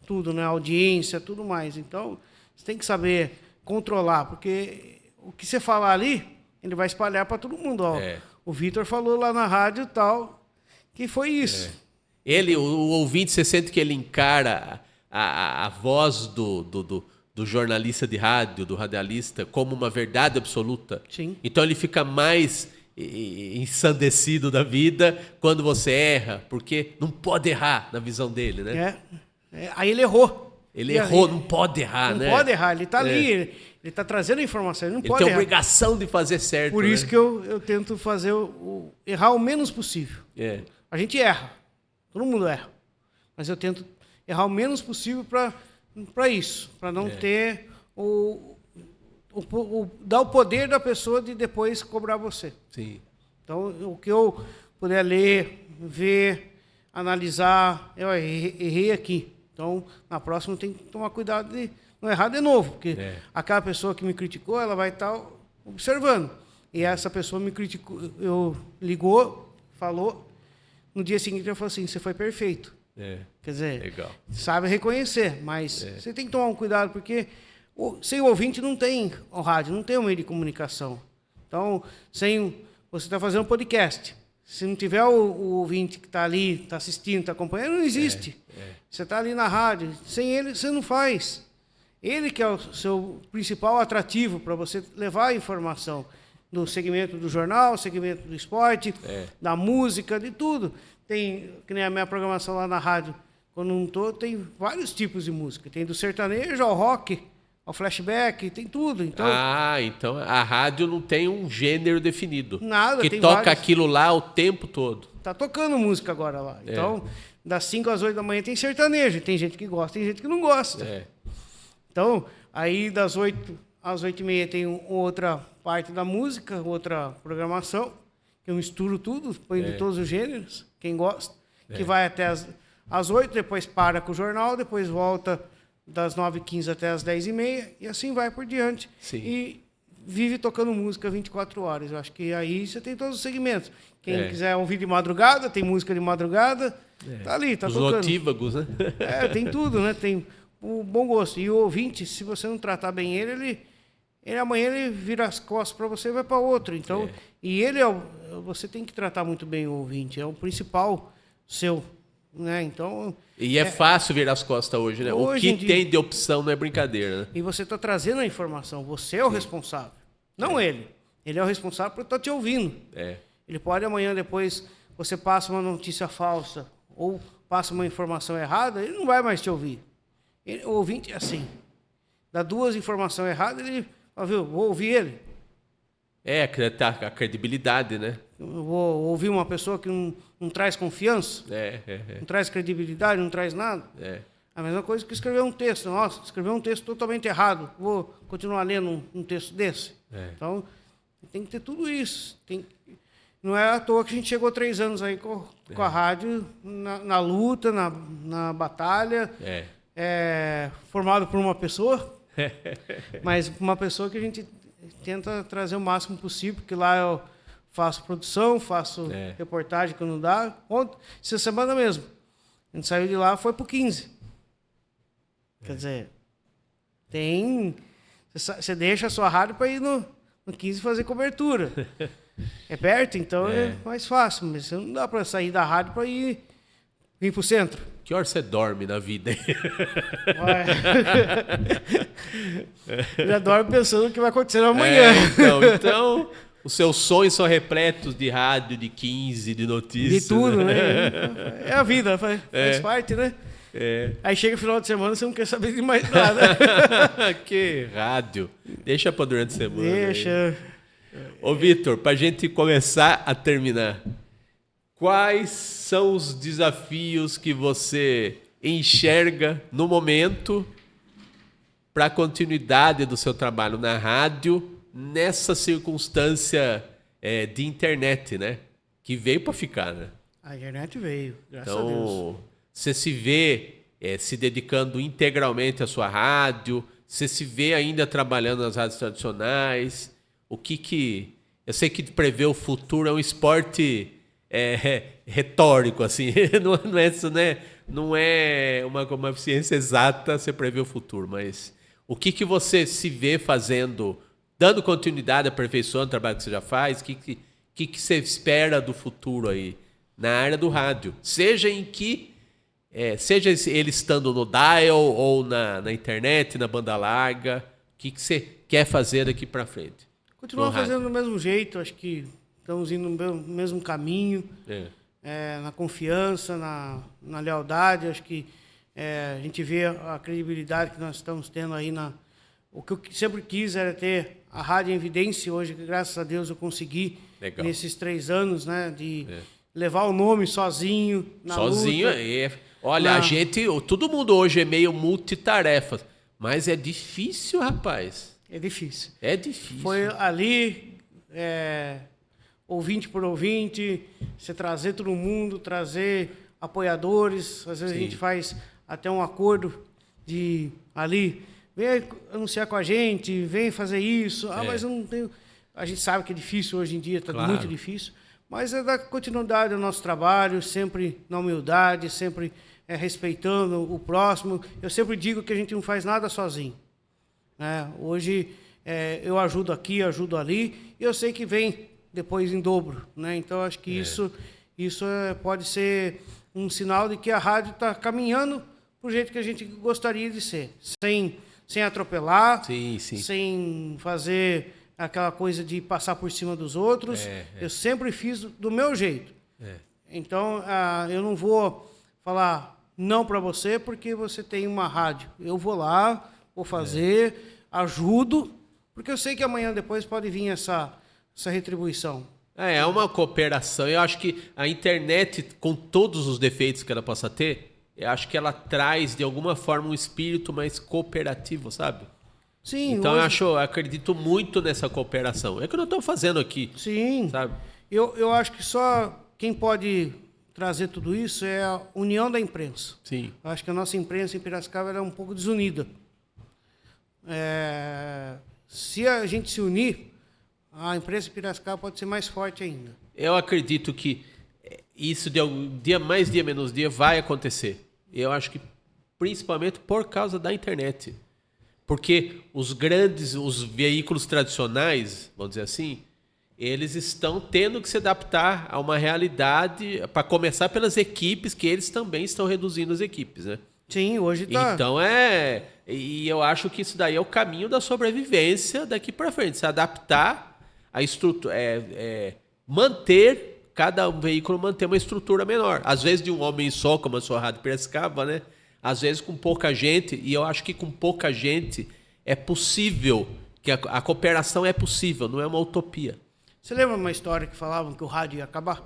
tudo, né? A audiência, tudo mais. Então, você tem que saber controlar, porque o que você falar ali, ele vai espalhar para todo mundo. O Vitor falou lá na rádio e tal, que foi isso. O ouvinte, você sente que ele encara a voz do jornalista de rádio, do radialista, como uma verdade absoluta. Sim. Então ele fica mais ensandecido da vida quando você erra, porque não pode errar na visão dele, né? Aí ele errou. Ele errou, não pode errar, né? Não pode errar, ele está ali, ele está trazendo a informação, ele não pode tem errar. obrigação de fazer certo. Por isso que eu tento fazer errar o menos possível. A gente erra, todo mundo erra, mas eu tento errar o menos possível para isso, para não ter dar o poder da pessoa de depois cobrar você. Sim. Então, o que eu puder ler, ver, analisar, eu errei aqui. Então, na próxima tem que tomar cuidado de não errar de novo, porque aquela pessoa que me criticou, ela vai estar observando. E essa pessoa me criticou, ligou, falou, no dia seguinte eu falei assim, você foi perfeito. Quer dizer, legal. Sabe reconhecer, mas você tem que tomar um cuidado, porque sem o ouvinte não tem o rádio, não tem o meio de comunicação. Então, você está fazendo um podcast. Se não tiver o ouvinte que está ali, está assistindo, está acompanhando, não existe. Você está ali na rádio. Sem ele, você não faz. Ele que é o seu principal atrativo para você levar a informação do segmento do jornal, segmento do esporte, da música, de tudo. Tem, que nem a minha programação lá na rádio, quando não estou, tem vários tipos de música. Tem do sertanejo ao rock, ao flashback, tem tudo. Então, então a rádio não tem um gênero definido. Nada, que tem toca vários. Aquilo lá o tempo todo. Tá tocando música agora lá. Então, das 5 às 8 da manhã tem sertanejo. Tem gente que gosta, tem gente que não gosta. Então, aí das 8 às 8h30 tem outra parte da música, outra programação, que eu misturo tudo, põe de todos os gêneros, quem gosta, que vai até às 8, depois para com o jornal, depois volta das 9h15 até as 10h30, e assim vai por diante. Sim. E vive tocando música 24 horas. Eu acho que aí você tem todos os segmentos. Quem quiser ouvir de madrugada, tem música de madrugada, tá ali, tá tocando. Os notívagos, né? Tem tudo, né? Tem o bom gosto. E o ouvinte, se você não tratar bem ele amanhã ele vira as costas para você e vai para outro. Então, e ele você tem que tratar muito bem o ouvinte, é o principal seu, né? Então, e é fácil virar as costas hoje, né? Hoje o que tem de opção não é brincadeira, né? E você está trazendo a informação, você é o responsável, não ele. Ele é o responsável por estar te ouvindo. Ele pode amanhã, depois, você passa uma notícia falsa ou passa uma informação errada, ele não vai mais te ouvir. O ouvinte é assim. Dá 2 informações erradas, ele vou ouvir ele. A credibilidade, né? Eu vou ouvir uma pessoa que não traz confiança, não traz credibilidade, não traz nada. A mesma coisa que escrever um texto. Nossa, escrever um texto totalmente errado. Vou continuar lendo um texto desse. Então, tem que ter tudo isso. Não é à toa que a gente chegou 3 anos aí com a rádio na luta, na batalha, formado por uma pessoa, mas uma pessoa que a gente tenta trazer o máximo possível, porque lá eu faço produção, faço reportagem quando dá. Essa semana mesmo, a gente saiu de lá, foi pro 15. Quer dizer, você deixa a sua rádio para ir no 15 fazer cobertura. É perto, então é mais fácil, mas você não dá para sair da rádio para vir pro centro. Que hora você dorme na vida? Já dorme pensando o que vai acontecer amanhã. Então, os seus sonhos são repletos de rádio, de 15, de notícias. De tudo, né? É a vida, faz parte, né? Aí chega o final de semana, você não quer saber de mais nada. Que rádio. Deixa para durante a semana. Deixa. Ô, Vitor, para a gente começar a terminar, quais são os desafios que você enxerga no momento para a continuidade do seu trabalho na rádio, nessa circunstância de internet, né? Que veio para ficar, né? A internet veio, graças a Deus. Então, você se vê se dedicando integralmente à sua rádio, você se vê ainda trabalhando nas rádios tradicionais. Eu sei que prever o futuro é um esporte retórico, assim. Não é uma ciência exata você prever o futuro, mas o que você se vê fazendo, dando continuidade, aperfeiçoando o trabalho que você já faz? O que você espera do futuro aí na área do rádio? Seja em que seja ele estando no dial ou na internet, na banda larga, o que você quer fazer daqui para frente? Continuar fazendo do mesmo jeito, acho que estamos indo no mesmo caminho, na confiança, na lealdade, acho que a gente vê a credibilidade que nós estamos tendo aí o que eu sempre quis era ter a rádio em evidência, hoje, graças a Deus, eu consegui, nesses 3 anos, né, de levar o nome sozinho, na sozinho, luta. Olha, todo mundo hoje é meio multitarefa, mas é difícil, rapaz. É difícil. É difícil. Foi ali, ouvinte por ouvinte, você trazer todo mundo, trazer apoiadores, às vezes a gente faz até um acordo de ali, vem anunciar com a gente, vem fazer isso, mas eu não tenho... A gente sabe que é difícil hoje em dia, está muito difícil, mas é dar continuidade ao nosso trabalho, sempre na humildade, sempre respeitando o próximo. Eu sempre digo que a gente não faz nada sozinho. Hoje eu ajudo aqui, ajudo ali, e eu sei que vem depois em dobro, né? Então acho que isso pode ser um sinal de que a rádio está caminhando pro jeito que a gente gostaria de ser, sem atropelar, sem fazer aquela coisa de passar por cima dos outros. Eu sempre fiz do meu jeito. Então eu não vou falar não para você porque você tem uma rádio. Eu vou lá, vou fazer, ajudo, porque eu sei que amanhã depois pode vir essa retribuição. É uma cooperação. Eu acho que a internet, com todos os defeitos que ela possa ter, eu acho que ela traz, de alguma forma, um espírito mais cooperativo, sabe? Sim. Então eu acredito muito nessa cooperação. É o que nós estamos fazendo aqui. Sim. Sabe? Eu acho que só quem pode trazer tudo isso é a união da imprensa. Sim. Eu acho que a nossa imprensa em Piracicaba é um pouco desunida. Se a gente se unir, a imprensa em Piracicaba pode ser mais forte ainda. Eu acredito que isso de dia mais dia menos dia vai acontecer. Eu acho que principalmente por causa da internet. Porque os veículos tradicionais, vamos dizer assim, eles estão tendo que se adaptar a uma realidade, para começar pelas equipes, que eles também estão reduzindo as equipes, né? Sim, hoje está. Então e eu acho que isso daí é o caminho da sobrevivência daqui para frente, se adaptar a estrutura, manter cada veículo manter uma estrutura menor. Às vezes de um homem só, como a sua Rádio Piracicaba, né? Às vezes com pouca gente, e eu acho que com pouca gente é possível, que a cooperação é possível, não é uma utopia. Você lembra uma história que falavam que o rádio ia acabar?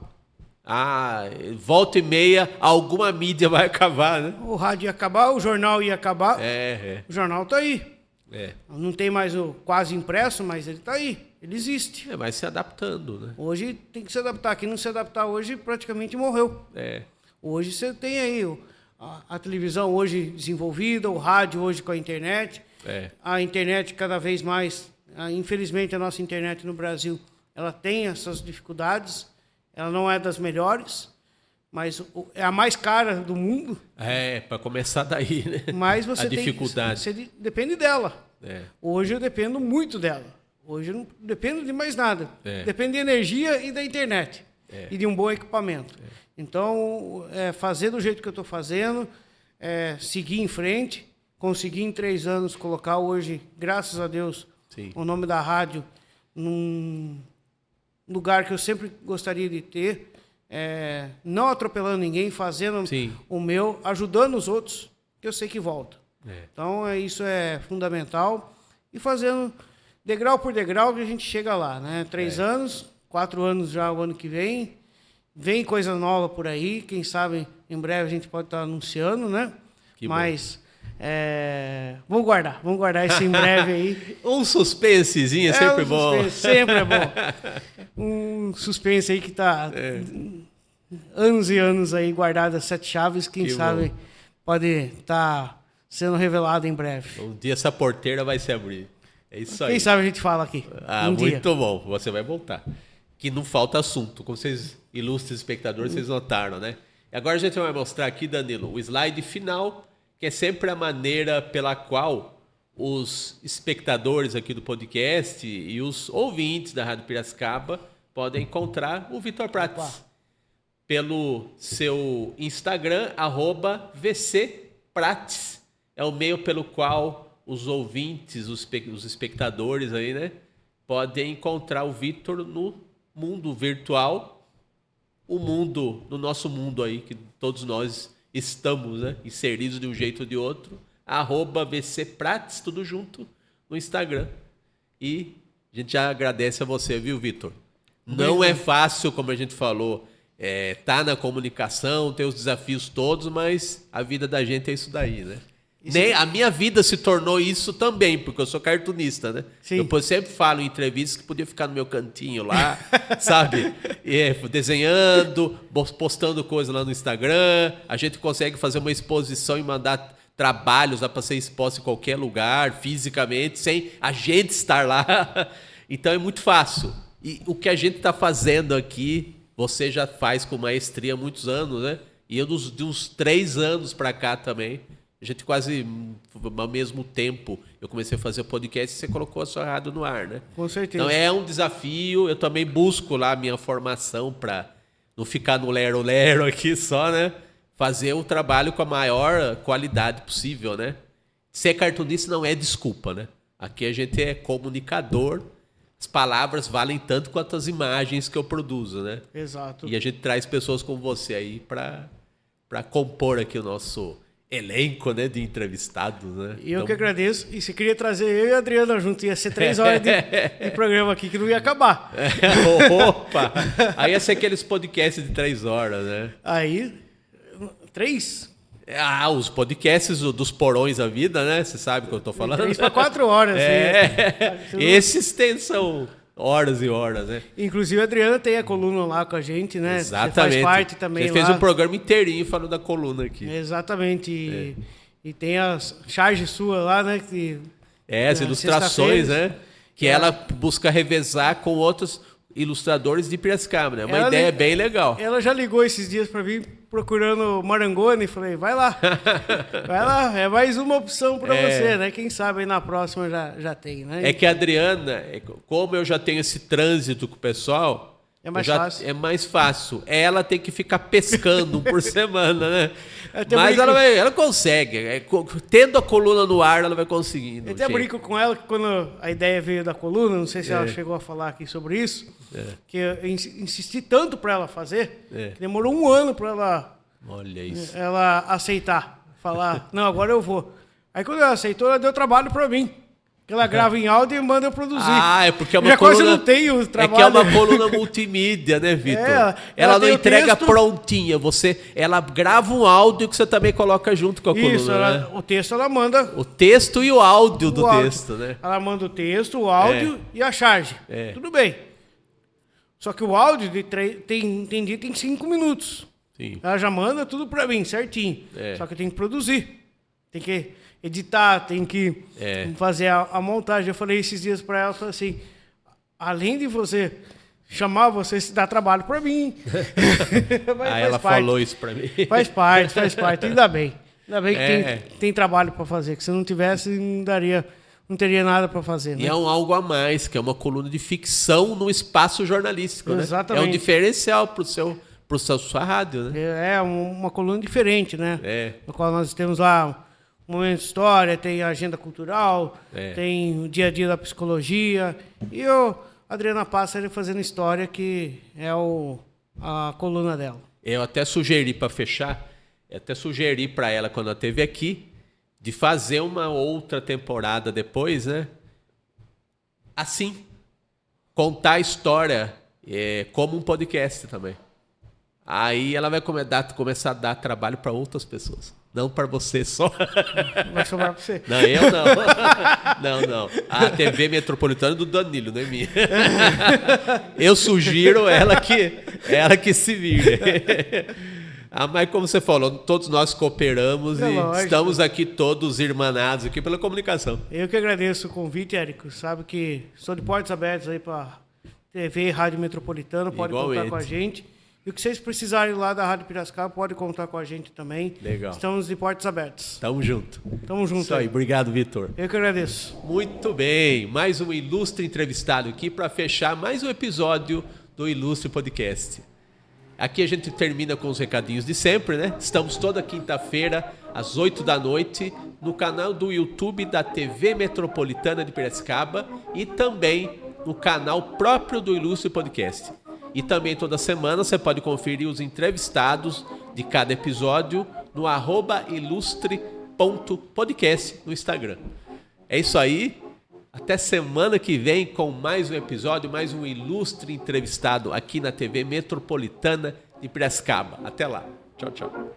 Volta e meia, alguma mídia vai acabar, né? O rádio ia acabar, o jornal ia acabar. O jornal está aí. Não tem mais o quase impresso, mas ele está aí. Ele existe. Vai se adaptando, né? Hoje tem que se adaptar. Quem não se adaptar hoje praticamente morreu. Hoje você tem aí a televisão hoje desenvolvida, o rádio hoje com a internet. A internet cada vez mais... Infelizmente, a nossa internet no Brasil, ela tem essas dificuldades. Ela não é das melhores, mas é a mais cara do mundo. Para começar daí, né? Mas você dificuldade. Você depende dela. Hoje eu dependo muito dela. Hoje eu não dependo de mais nada. Depende de energia e da internet. E de um bom equipamento. Então, fazer do jeito que eu estou fazendo, seguir em frente, conseguir em 3 anos colocar hoje, graças a Deus, o nome da rádio num lugar que eu sempre gostaria de ter, não atropelando ninguém, fazendo o meu, ajudando os outros, que eu sei que volta. Então, isso é fundamental. E fazendo degrau por degrau que a gente chega lá, né? 3 anos, 4 anos já o ano que vem. Vem coisa nova por aí, quem sabe em breve a gente pode estar anunciando, né? Mas vamos guardar esse em breve aí. Um suspensezinho é sempre bom. Sempre é bom. Um suspense aí que está anos e anos aí guardado as 7 chaves, quem sabe pode estar sendo revelado em breve. Um dia essa porteira vai se abrir. É isso aí. Quem sabe a gente fala aqui. Muito bom. Você vai voltar. Que não falta assunto. Como vocês, ilustres espectadores, vocês notaram, né? E agora a gente vai mostrar aqui, Danilo, o slide final, que é sempre a maneira pela qual os espectadores aqui do podcast e os ouvintes da Rádio Piracicaba podem encontrar o Vitor Prates. pelo seu Instagram, @VCPrates. É o meio pelo qual os ouvintes, os espectadores aí, né, podem encontrar o Vitor no mundo virtual, no nosso mundo aí, que todos nós estamos, né, inseridos de um jeito ou de outro. @VCPrates, tudo junto, no Instagram. E a gente já agradece a você, viu, Vitor? Não é fácil, como a gente falou, tá na comunicação, tem os desafios todos, mas a vida da gente é isso daí, né? A minha vida se tornou isso também, porque eu sou cartunista, né? Sim. Eu sempre falo em entrevistas que podia ficar no meu cantinho lá, sabe? Desenhando, postando coisa lá no Instagram. A gente consegue fazer uma exposição e mandar trabalhos para ser exposto em qualquer lugar, fisicamente, sem a gente estar lá. Então é muito fácil. E o que a gente está fazendo aqui, você já faz com maestria há muitos anos, né? E eu de uns 3 anos para cá também. A gente quase ao mesmo tempo, eu comecei a fazer o podcast e você colocou a sua rádio no ar, né? Com certeza. Então é um desafio, eu também busco lá a minha formação para não ficar no lero-lero aqui só, né? Fazer o trabalho com a maior qualidade possível, né? Ser cartunista não é desculpa, né? Aqui a gente é comunicador, as palavras valem tanto quanto as imagens que eu produzo, né? Exato. E a gente traz pessoas como você aí para compor aqui o nosso elenco, né, de entrevistados, né? E eu que agradeço. E você queria trazer eu e a Adriana junto, ia ser 3 horas de programa aqui que não ia acabar. Opa! Aí ia ser aqueles podcasts de 3 horas, né? Aí, 3? Os podcasts dos porões da vida, né? Você sabe o que eu tô falando? 3 para 4 horas. Esses são horas e horas, né? Inclusive a Adriana tem a coluna lá com a gente, né? Exatamente. Você faz parte também Você lá. fez um programa inteirinho falando da coluna aqui. Exatamente. E tem as charges suas lá, né? As ilustrações, né? Que ela busca revezar com outros ilustradores de Piracicaba, né? Uma ideia bem legal. Ela já ligou esses dias para mim procurando Marangoni, falei, vai lá, é mais uma opção para você, né? Quem sabe aí na próxima já tem, né? É que a Adriana, como eu já tenho esse trânsito com o pessoal, é mais fácil. Ela tem que ficar pescando por semana, né? Mas ela consegue. Tendo a coluna no ar, ela vai conseguindo. Eu até brinco com ela que quando a ideia veio da coluna, não sei se ela chegou a falar aqui sobre isso, que eu insisti tanto para ela fazer, que demorou 1 ano para ela aceitar. Falar, não, agora eu vou. Aí quando ela aceitou, ela deu trabalho para mim. Que ela grava em áudio e manda eu produzir. É porque é uma coluna... quase não tenho trabalho. É que é uma coluna multimídia, né, Vitor? Ela não entrega prontinha. Ela grava um áudio que você também coloca junto com a coluna. Isso, né? O texto ela manda... O texto e o áudio do texto, né? Ela manda o texto, o áudio e a charge. Tudo bem. Só que o áudio tem dia que tem 5 minutos. Sim. Ela já manda tudo pra mim, certinho. Só que eu tenho que produzir. Tem que editar, tem que fazer a montagem. Eu falei esses dias para ela, falei assim, além de você chamar, você dá trabalho para mim. Aí ela falou isso para mim. Faz parte. Ainda bem que tem trabalho para fazer, que se não tivesse, não teria nada para fazer. Né? E é algo a mais, que é uma coluna de ficção no espaço jornalístico. Exatamente. Né? É um diferencial para sua rádio. Né? É uma coluna diferente, né? No qual nós temos lá Momento de História, tem a agenda cultural, tem o dia a dia da psicologia. E a Adriana Pássaro fazendo história, que é a coluna dela. Eu até sugeri, para fechar, para ela, quando ela esteve aqui, de fazer uma outra temporada depois, né? Assim, contar a história como um podcast também. Aí ela vai começar a dar trabalho para outras pessoas. Não para você só. Vai sobrar para você. Não, eu não. Não. A TV Metropolitana é do Danilo, não é minha. Eu sugiro ela que se vire. Mas como você falou, todos nós cooperamos e estamos aqui todos irmanados aqui pela comunicação. Eu que agradeço o convite, Érico. Sabe que estou de portas abertas aí para TV e Rádio Metropolitana. Pode contar com a gente. E o que vocês precisarem lá da Rádio Piracicaba, pode contar com a gente também. Legal. Estamos de portas abertas. Tamo junto. Isso aí. Obrigado, Vitor. Eu que agradeço. Muito bem. Mais um ilustre entrevistado aqui para fechar mais um episódio do Ilustre Podcast. Aqui a gente termina com os recadinhos de sempre, né? Estamos toda quinta-feira, às 8 da noite, no canal do YouTube da TV Metropolitana de Piracicaba e também no canal próprio do Ilustre Podcast. E também toda semana você pode conferir os entrevistados de cada episódio no @ilustre.podcast no Instagram. É isso aí. Até semana que vem com mais um episódio, mais um ilustre entrevistado aqui na TV Metropolitana de Piracicaba. Até lá. Tchau, tchau.